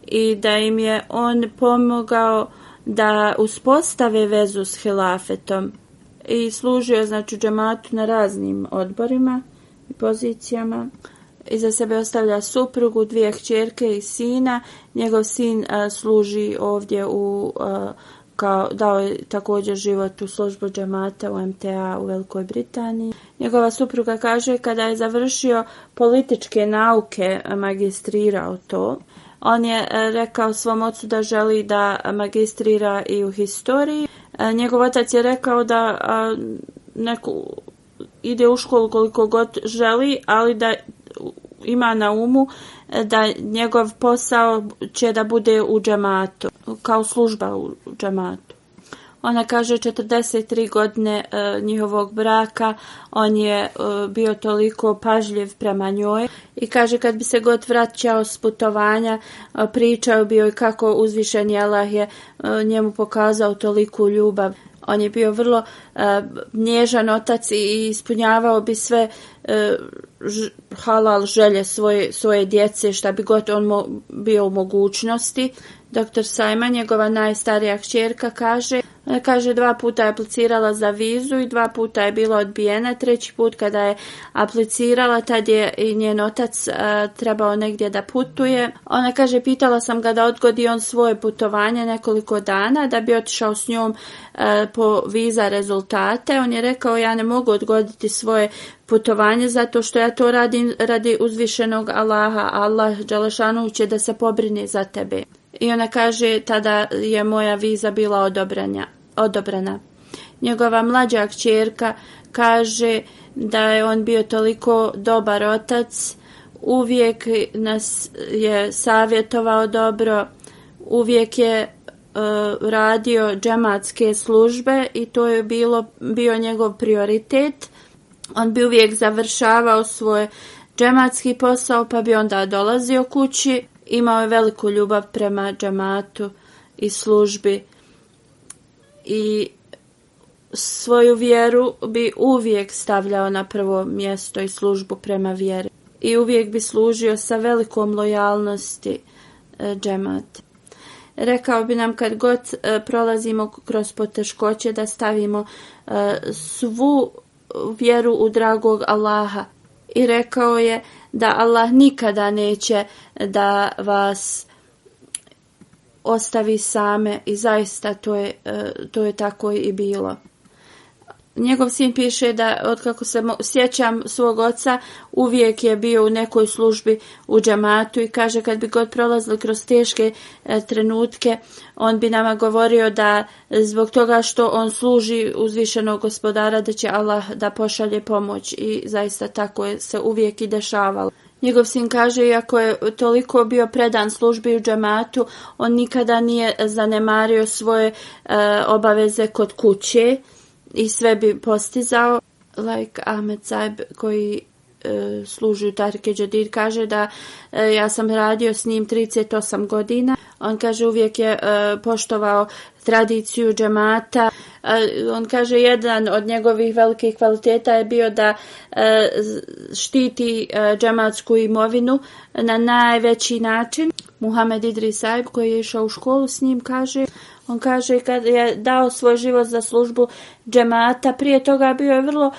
i da im je on pomogao da uspostave vezu s hilafetom i služio znači džematu na raznim odborima i pozicijama. Iza sebe ostavlja suprugu, 2 kćerke i sina. Njegov sin služi ovdje dao je također život u službu džemata u MTA u Velikoj Britaniji. Njegova supruga kaže kada je završio političke nauke, magistrirao to. On je rekao svom ocu da želi da magistrira i u historiji. Njegov otac je rekao da ide u školu koliko god želi, ali da ima na umu da njegov posao će da bude u džematu, kao služba u džematu. Ona kaže 43 godine njihovog braka, on je bio toliko pažljiv prema njoj i kaže kad bi se god vraćao s putovanja, pričao bi joj kako uzvišeni Allah je njemu pokazao toliku ljubav. On je bio vrlo nježan otac i ispunjavao bi sve halal želje svoje djece, šta bi god on bio u mogućnosti. Dr. Sajma, njegova najstarija kćerka, kaže 2 puta je aplicirala za vizu i 2 puta je bila odbijena. 3. put kada je aplicirala, tad je i njen otac trebao negdje da putuje. Ona kaže, pitala sam ga da odgodi on svoje putovanje nekoliko dana da bi otišao s njom po viza rezultate. On je rekao, ja ne mogu odgoditi svoje putovanje zato što ja to radim radi uzvišenog Allaha. Allah dželešanu će da se pobrine za tebe. I ona kaže, tada je moja viza bila odobrena. Njegova mlađa kćerka kaže da je on bio toliko dobar otac, uvijek nas je savjetovao dobro, uvijek je radio džematske službe i to je bio njegov prioritet. On bi uvijek završavao svoj džematski posao pa bi onda dolazio kući. Imao je veliku ljubav prema džematu i službi i svoju vjeru bi uvijek stavljao na prvo mjesto i službu prema vjeri. I uvijek bi služio sa velikom lojalnosti džemati. Rekao bi nam kad god prolazimo kroz poteškoće da stavimo svu vjeru u dragog Allaha. I rekao je da Allah nikada neće da vas ostavi same i zaista to je tako i bilo. Njegov sin piše da, otkako se sjećam svog oca, uvijek je bio u nekoj službi u džematu i kaže kad bi god prolazili kroz teške trenutke, on bi nama govorio da zbog toga što on služi uzvišenog gospodara da će Allah da pošalje pomoć i zaista tako je se uvijek i dešavalo. Njegov sin kaže, iako je toliko bio predan službi u džematu, on nikada nije zanemario svoje obaveze kod kuće i sve bi postizao. Like Ahmed Saib koji služi u Tahrike Jadid kaže da ja sam radio s njim 38 godina. On kaže uvijek je poštovao tradiciju džemata. On kaže jedan od njegovih velikih kvaliteta je bio da štiti džematsku imovinu na najveći način. Muhammed Idris Saib koji je išao u školu s njim kaže, on kaže kad je dao svoj život za službu džemata, prije toga bio je vrlo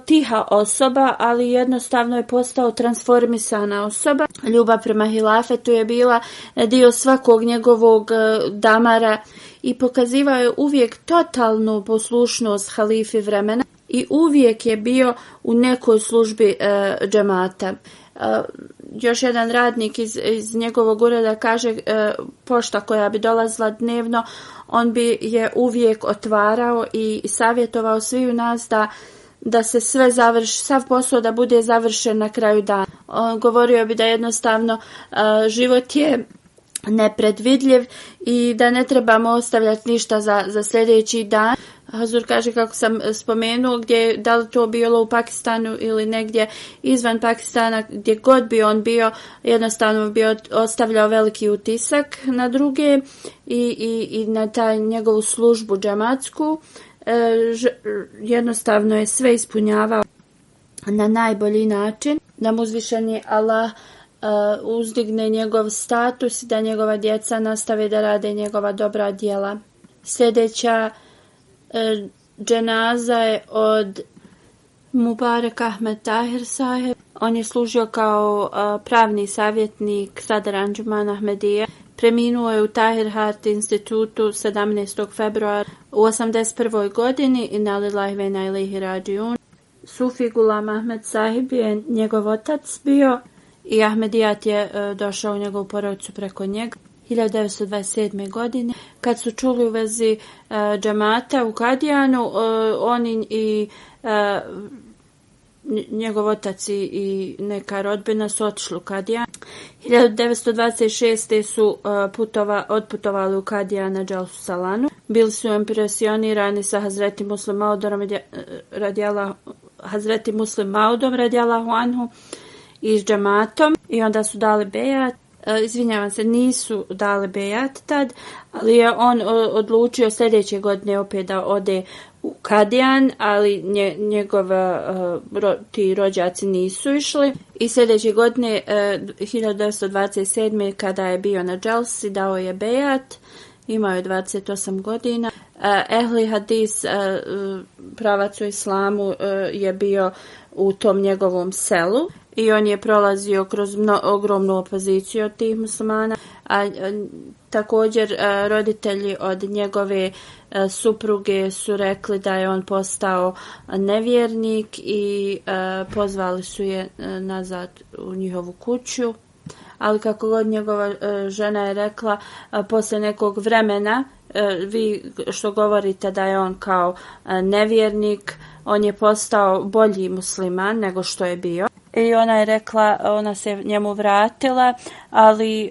tiha osoba, ali jednostavno je postao transformisana osoba. Ljubav prema hilafetu je bila dio svakog njegovog damara i pokazivao je uvijek totalnu poslušnost halifi vremena i uvijek je bio u nekoj službi džemata. Još jedan radnik iz njegovog ureda kaže pošta koja bi dolazila dnevno, on bi je uvijek otvarao i savjetovao svi u nas da se sve završi, sav posao da bude završen na kraju dana. On govorio bi da jednostavno život je nepredvidljiv i da ne trebamo ostavljati ništa za sljedeći dan. Hazur kaže kako sam spomenuo, da li to bilo u Pakistanu ili negdje izvan Pakistana, gdje god bi on bio, jednostavno bi ostavljao veliki utisak na druge i na taj njegovu službu džematsku. Jednostavno je sve ispunjavao na najbolji način, da mu uzvišeni Allah uzdigne njegov status i da njegova djeca nastave da rade njegova dobra djela. Sljedeća dženaza je od Mubarak Ahmed Tahir Saheb. On je služio kao pravni savjetnik Sadr Anjuman Ahmedije. Preminuo je u Tahir Heart institutu 17. februara u 81. godini i na lillahi ve inna ilaihi rađiun. Sufi Gulam Ahmed Sahib je njegov otac bio i Ahmedijat je došao u njegovu porodicu preko njega 1927. godine. Kad su čuli u vezi džemata u Kadijanu, oni i njegov otac i neka rodbina su otišli u Kadijan. 1926. su otputovali u Kadijan na Džalsu Salanu. Bili su impresionirani sa Hazreti Muslim Maudom radijallahu anhu i s džematom i onda su dali bejat. Izvinjavam se, nisu dali bejat tad, ali je on odlučio sljedeće godine opet da ode u Kadijan, ali ti rođaci nisu išli. I sljedeće godine, 1927. kada je bio na Džalsi, dao je bejat, imao je 28 godina. Ehli hadis, pravac u islamu, je bio u tom njegovom selu i on je prolazio kroz ogromnu opoziciju od tih muslimana, a također roditelji od njegove supruge su rekli da je on postao nevjernik i pozvali su je nazad u njihovu kuću. Ali kako god njegova žena je rekla, poslije nekog vremena, vi što govorite da je on kao nevjernik, on je postao bolji musliman nego što je bio. I ona je rekla, ona se njemu vratila, ali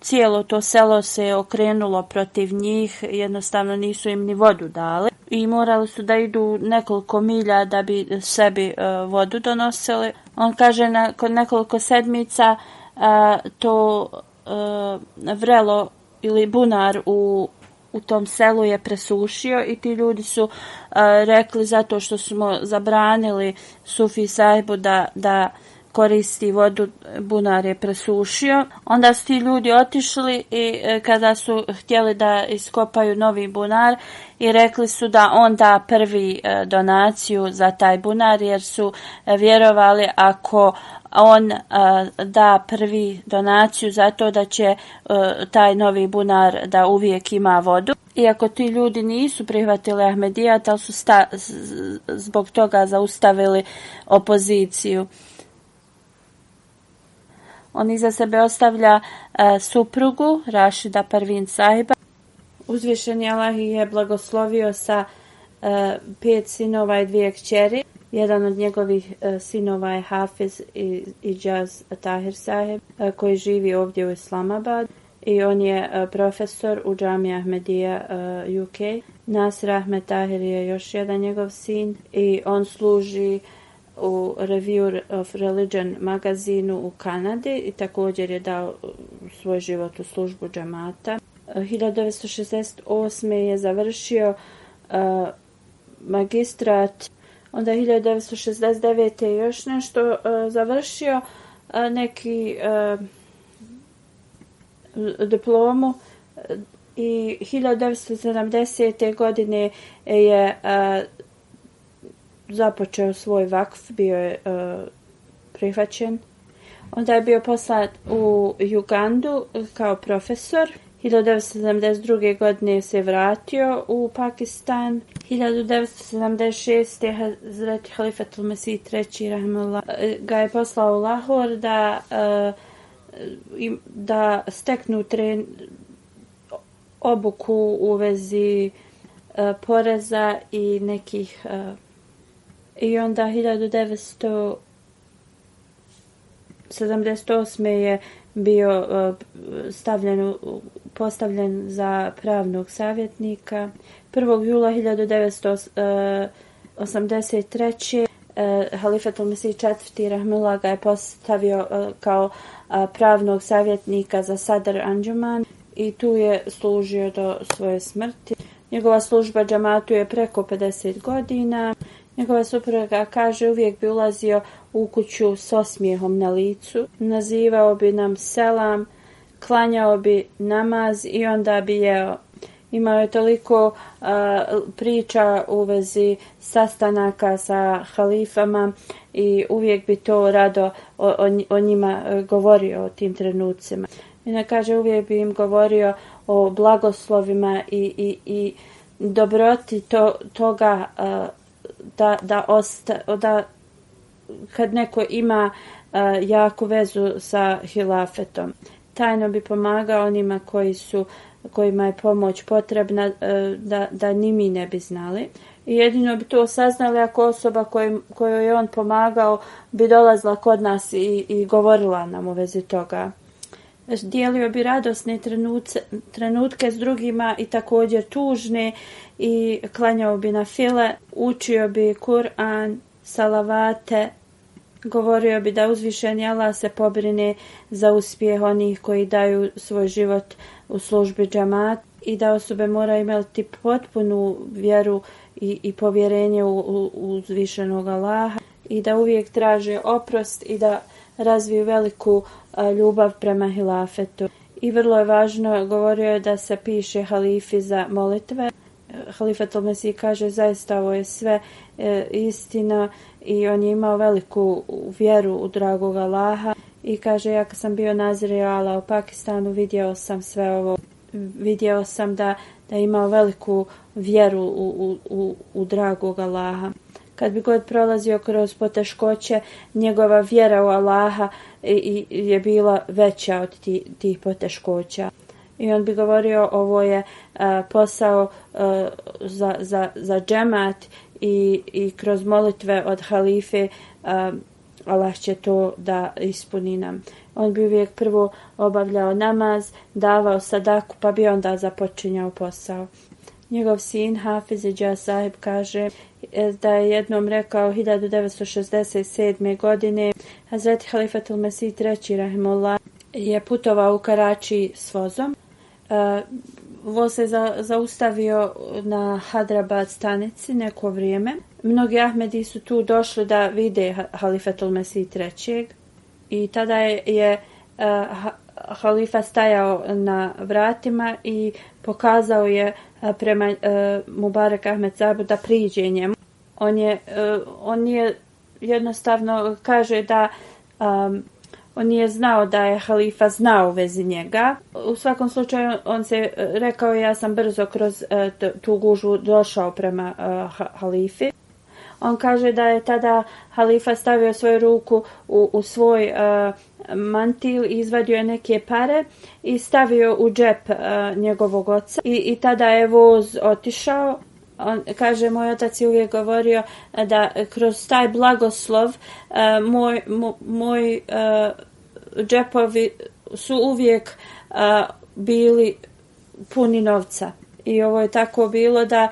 cijelo to selo se okrenulo protiv njih, jednostavno nisu im ni vodu dali. I morali su da idu nekoliko milja da bi sebi vodu donosili. On kaže nakon nekoliko sedmica to vrelo ili bunar u tom selu je presušio i ti ljudi su rekli zato što smo zabranili Sufi sahibu da koristi vodu, bunar je presušio. Onda su ti ljudi otišli i kada su htjeli da iskopaju novi bunar i rekli su da on da prvi donaciju za taj bunar jer su vjerovali ako on da prvi donaciju za to da će taj novi bunar da uvijek ima vodu. Iako ti ljudi nisu prihvatili Ahmedijat, ali su zbog toga zaustavili opoziciju. On iza sebe ostavlja suprugu Rašida Parvin sahiba. Uzvišeni Allah je blagoslovio sa 5 sinova i 2 kćeri. Jedan od njegovih sinova je Hafiz Ijaz Tahir sahib, koji živi ovdje u Islamabad. I on je profesor u Džamii Ahmedija UK. Nasir Ahmed Tahir je još jedan njegov sin i on služi u Review of Religion magazinu u Kanadi i također je dao svoj život u službu džamata. 1968. je završio magistrat, onda 1969. je još nešto završio, neki diplomu i 1970. godine je započeo svoj vakf, bio je prihvaćen. Onda je bio poslat u Ugandu kao profesor. 1972. godine se vratio u Pakistan. 1976. Hazreti Halifatul Mesih III. Rahimahullah ga je poslao u Lahor da steknu obuku u vezi poreza i nekih i onda 1978. je bio postavljen za pravnog savjetnika. 1. jula 1983. Halifatul Mesih IV. Rahimahullah ga je postavio kao pravnog savjetnika za Sadr Anjuman i tu je služio do svoje smrti. Njegova služba džamatu je preko 50 godina. Njegova supruga kaže uvijek bi ulazio u kuću s osmijehom na licu, nazivao bi nam selam, klanjao bi namaz i onda bi jeo. Imao je toliko priča u vezi sastanaka sa halifama i uvijek bi to rado o njima govorio o tim trenucima. I kaže uvijek bi im govorio o blagoslovima i dobroti toga da kad neko ima jaku vezu sa hilafetom. Tajno bi pomagao onima kojima je pomoć potrebna da ni mi ne bi znali. I jedino bi to saznali ako osoba kojoj je on pomagao bi dolazila kod nas i govorila nam u vezi toga. Dijelio bi radosne trenutke s drugima i također tužne i klanjao bi na file, učio bi Kur'an, salavate, govorio bi da uzvišeni Allah se pobrine za uspjeh onih koji daju svoj život u službi džamata i da osobe moraju imati potpunu vjeru i povjerenje u uzvišenog Allaha i da uvijek traže oprost i da razviju veliku ljubav prema hilafetu. I vrlo je važno, govorio je da se piše halifi za molitve. Halifatul Mesih kaže zaista ovo je sve istina i on je imao veliku vjeru u dragog Allaha i kaže ja kad sam bio Nazir Allah u Pakistanu vidio sam sve ovo, vidio sam da je imao veliku vjeru u dragog Allaha. Kad bi god prolazio kroz poteškoće, njegova vjera u Allaha je bila veća od tih poteškoća. I on bi govorio ovo je posao za džemat i kroz molitve od halife Allah će to da ispuni nam. On bi uvijek prvo obavljao namaz, davao sadaku pa bi onda započinjao posao. Njegov sin Hafiz Ijaz sahib kaže da je jednom rekao 1967. godine Hazreti Halifatul Mesih III. Rahimahullah je putovao u Karači s vozom. Voz se zaustavio na Hadrabad stanici neko vrijeme. Mnogi Ahmedi su tu došli da vide Halifatul Mesih III. I tada je halifa stajao na vratima i pokazao je prema Mubarak Ahmed Sahibu da priđe njemu. On je jednostavno kaže da On nije znao da je halifa znao u vezi njega. U svakom slučaju on se rekao, ja sam brzo kroz tu gužvu došao prema halifi. On kaže da je tada halifa stavio svoju ruku u svoj mantil i izvadio je neke pare i stavio u džep njegovog oca. I tada je voz otišao. On kaže, moj otac je uvijek govorio da kroz taj blagoslov moj džepovi su uvijek bili puni novca. I ovo je tako bilo da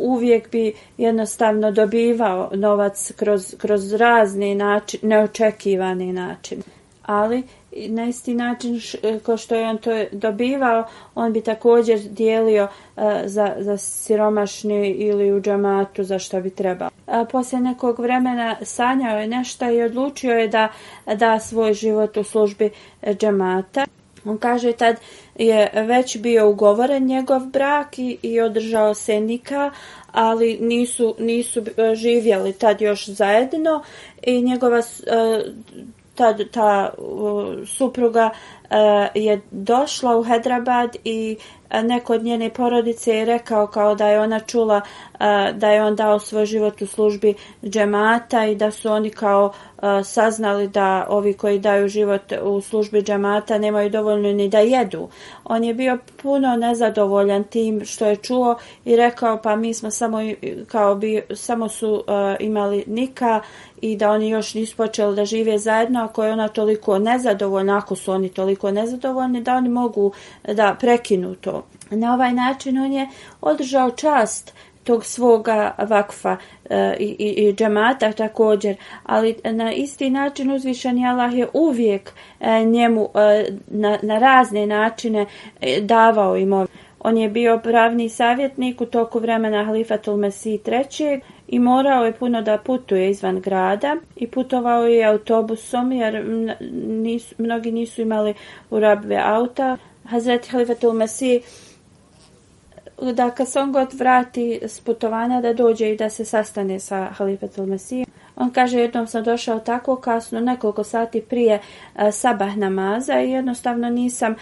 uvijek bi jednostavno dobivao novac kroz razni način, neočekivani način. Ali na isti način kao što je on to dobivao, on bi također dijelio za siromašni ili u džematu za što bi trebao. Poslije nekog vremena sanjao je nešto i odlučio je da da svoj život u službi džemata. On kaže, tad je već bio ugovoren njegov brak i održao se nikah, ali nisu živjeli tad još zajedno i njegova ta supruga je došla u Hyderabad i neko od njene porodice je rekao kao da je ona čula da je on dao svoj život u službi džemata i da su oni kao saznali da ovi koji daju život u službi džemata nemaju dovoljno ni da jedu. On je bio puno nezadovoljan tim što je čuo i rekao, pa mi smo samo su imali nikah i da oni još nisu počeli da žive zajedno, ako je ona toliko nezadovoljna, ako su oni toliko nezadovoljni, da oni mogu da prekinu to. Na ovaj način on je održao čast tog svoga vakfa i džemata također, ali na isti način uzvišeni Allah je uvijek njemu na razne načine davao imovinu. On je bio pravni savjetnik u toku vremena Halifatul Mesih III i morao je puno da putuje izvan grada i putovao je autobusom jer mnogi nisu imali u rabve auta. Hazreti Halifatul Mesih, da kad se on god vrati s putovanja da dođe i da se sastane sa Halifatul Mesih. On kaže, jednom sam došao tako kasno, nekoliko sati prije sabah namaza i jednostavno nisam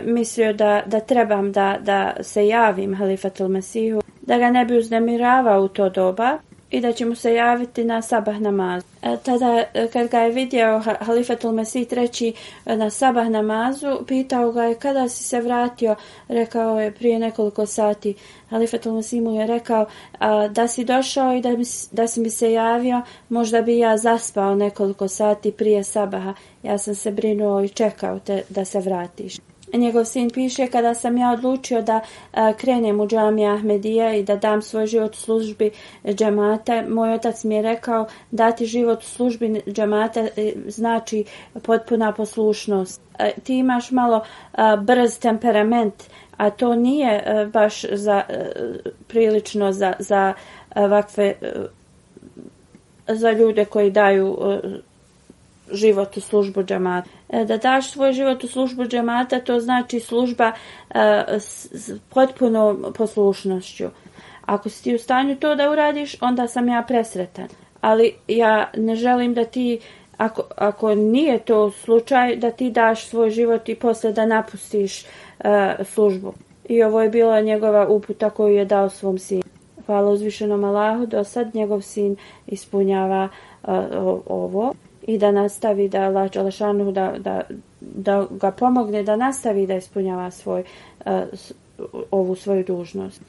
mislio da trebam da se javim Halifatul Mesihu, da ga ne bi uznemiravao u to doba i da će mu se javiti na sabah namazu. Tada kad ga je vidio Halifatul Mesih III na sabah namazu, pitao ga je kada si se vratio, rekao je prije nekoliko sati. Halifatul Mesih mu je rekao da si došao i da si mi se javio, možda bi ja zaspao nekoliko sati prije sabaha. Ja sam se brinuo i čekao te da se vratiš. Njegov sin piše, kada sam ja odlučio da krenem u džamija Ahmedija i da dam svoj život u službi džemata, moj otac mi je rekao, dati život u službi džemata znači potpuna poslušnost. Ti imaš malo brz temperament, a to nije baš prilično za ovakve za ljude koji daju život u službu džemata. Da daš svoj život u službu džemata, to znači služba s potpunom poslušnošću. Ako si ti u stanju to da uradiš, onda sam ja presretan. Ali ja ne želim da ti, ako nije to slučaj, da ti daš svoj život i posle da napustiš službu. I ovo je bila njegova uputa koju je dao svom sinu. Hvala uzvišenom Allahu, do sad njegov sin ispunjava ovo. I da nastavi da Allah dželešanu da ga pomogne da nastavi da ispunjava ovu svoju dužnost.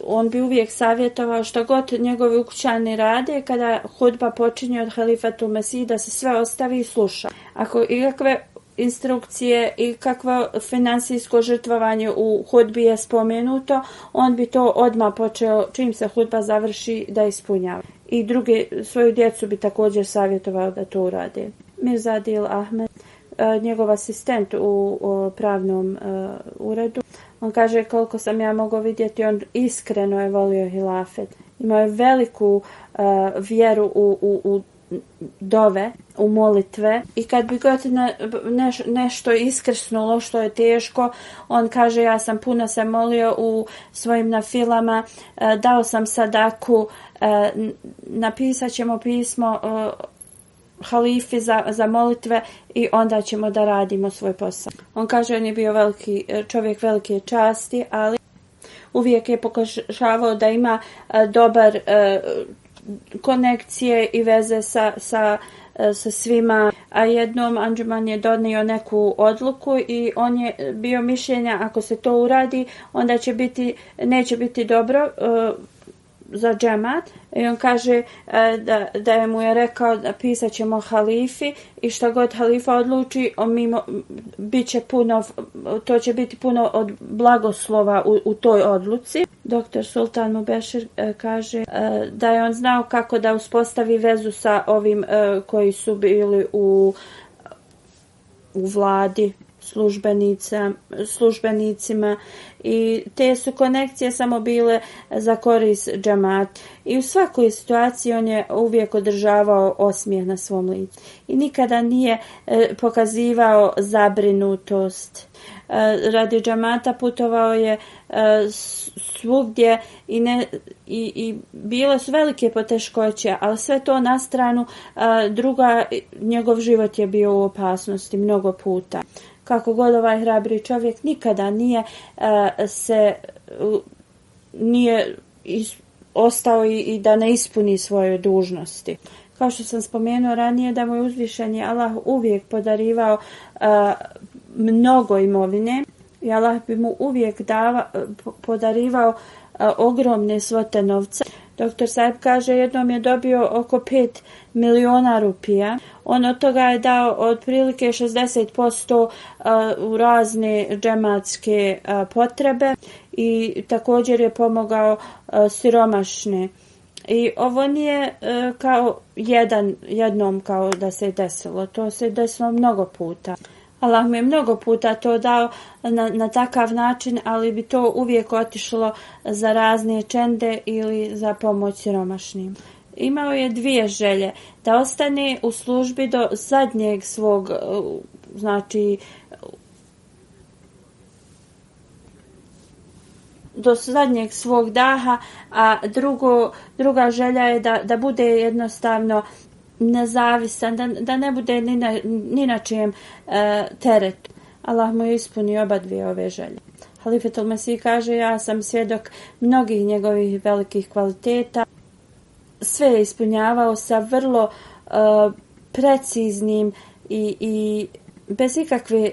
On bi uvijek savjetovao što god njegovi ukućani rade, kada hudba počinje od Halifatul Mesih, da se sve ostavi i sluša. Ako ikakve instrukcije i kakvo finansijsko žrtvovanje u hudbi je spomenuto, on bi to odmah počeo, čim se hudba završi, da ispunjava. I svoju djecu bi također savjetovao da to urade. Mirza Adil Ahmed, njegov asistent u pravnom uredu, on kaže, koliko sam ja mogao vidjeti, on iskreno je volio hilafet. Imao je veliku vjeru u dove, u molitve, i kad bi god nešto iskrsnulo što je teško, on kaže, ja sam puno se molio u svojim nafilama, dao sam sadaku, napisat ćemo pismo halifi za molitve i onda ćemo da radimo svoj posao. On kaže, on je bio čovjek velike časti, ali uvijek je pokušavao da ima dobar konekcije i veze sa svima, a jednom Anđuman je donio neku odluku i on je bio mišljenja ako se to uradi onda neće biti dobro za džemat i on kaže da mu je rekao da pisat ćemo halifi i šta god halifa odluči to će biti puno od blagoslova u toj odluci. Doktor Sultan Mubešir kaže da je on znao kako da uspostavi vezu sa ovim koji su bili u vladi, službenicima i te su konekcije samo bile za korist džemata. I u svakoj situaciji on je uvijek održavao osmijeh na svom licu i nikada nije pokazivao zabrinutost. Radi džemata putovao je svugdje i bile su velike poteškoće, ali sve to na stranu, njegov život je bio u opasnosti mnogo puta. Kako god ovaj hrabri čovjek nikada nije ostao i da ne ispuni svoje dužnosti. Kao što sam spomenuo ranije da mu je uzvišeni Allah uvijek podarivao mnogo imovine i Allah bi mu uvijek podarivao ogromne svote novca. Doktor Saib kaže jednom je dobio oko 5 miliona rupija. On od toga je dao otprilike 60% u razne džematske potrebe i također je pomogao siromašne. I ovo nije kao jednom kao da se desilo. To se desilo mnogo puta. Allah mi je mnogo puta to dao na takav način, ali bi to uvijek otišlo za razne čende ili za pomoć siromašnim. Imao je 2 želje, da ostane u službi do zadnjeg svog, do zadnjeg svog daha, a druga želja je da bude jednostavno nezavisan, da ne bude ni na čijem teretu. Allah mu je ispunio oba 2 ove želje. Halifetul Mesih kaže, ja sam svjedok mnogih njegovih velikih kvaliteta. Sve je ispunjavao sa vrlo preciznim i bez ikakve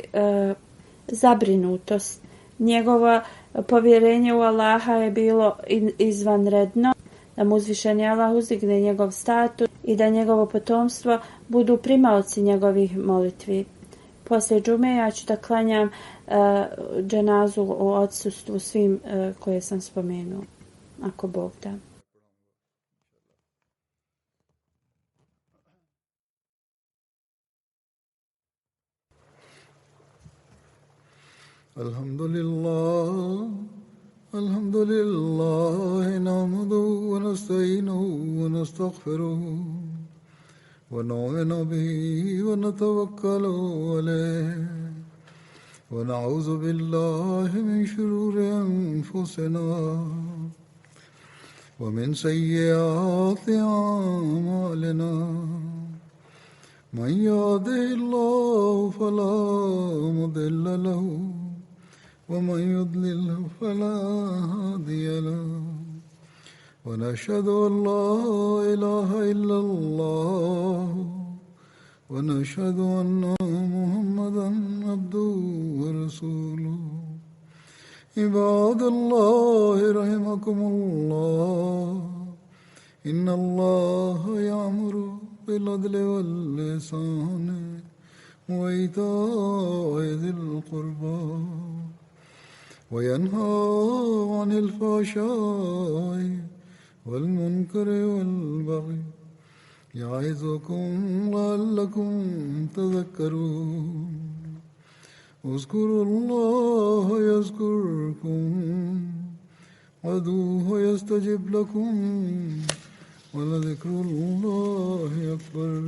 zabrinutosti. Njegovo povjerenje u Allaha je bilo izvanredno, da mu uzvišeni Allah uzdigne njegov status i da njegovo potomstvo budu primaoci njegovih molitvi. Poslije džume ja ću da klanjam dženazu u odsustvu svim koje sam spomenuo, ako Bog da. Alhamdulillah, nahmaduhu wa nasta'inuhu wa nastaghfiruhu wa nu'minu bihi wa natawakkalu alayhi wa na'udhu billahi min shururi anfusina wa min sayyiati a'malina. Man yahdihillahu fala mudilla lahu ومن يضلل فلا هادي له ونشهد أن لا إله إلا الله ونشهد أن محمدا عبده ورسوله عباد الله رحمكم الله إن الله يأمر بالعدل والإحسان وإيتاء ذي القربى وينهى عن الفحشاء والمنكر والبغي يعظكم لعلكم تذكرون اذكروا الله يذكركم وادعوه يستجب لكم ولذكر الله أكبر.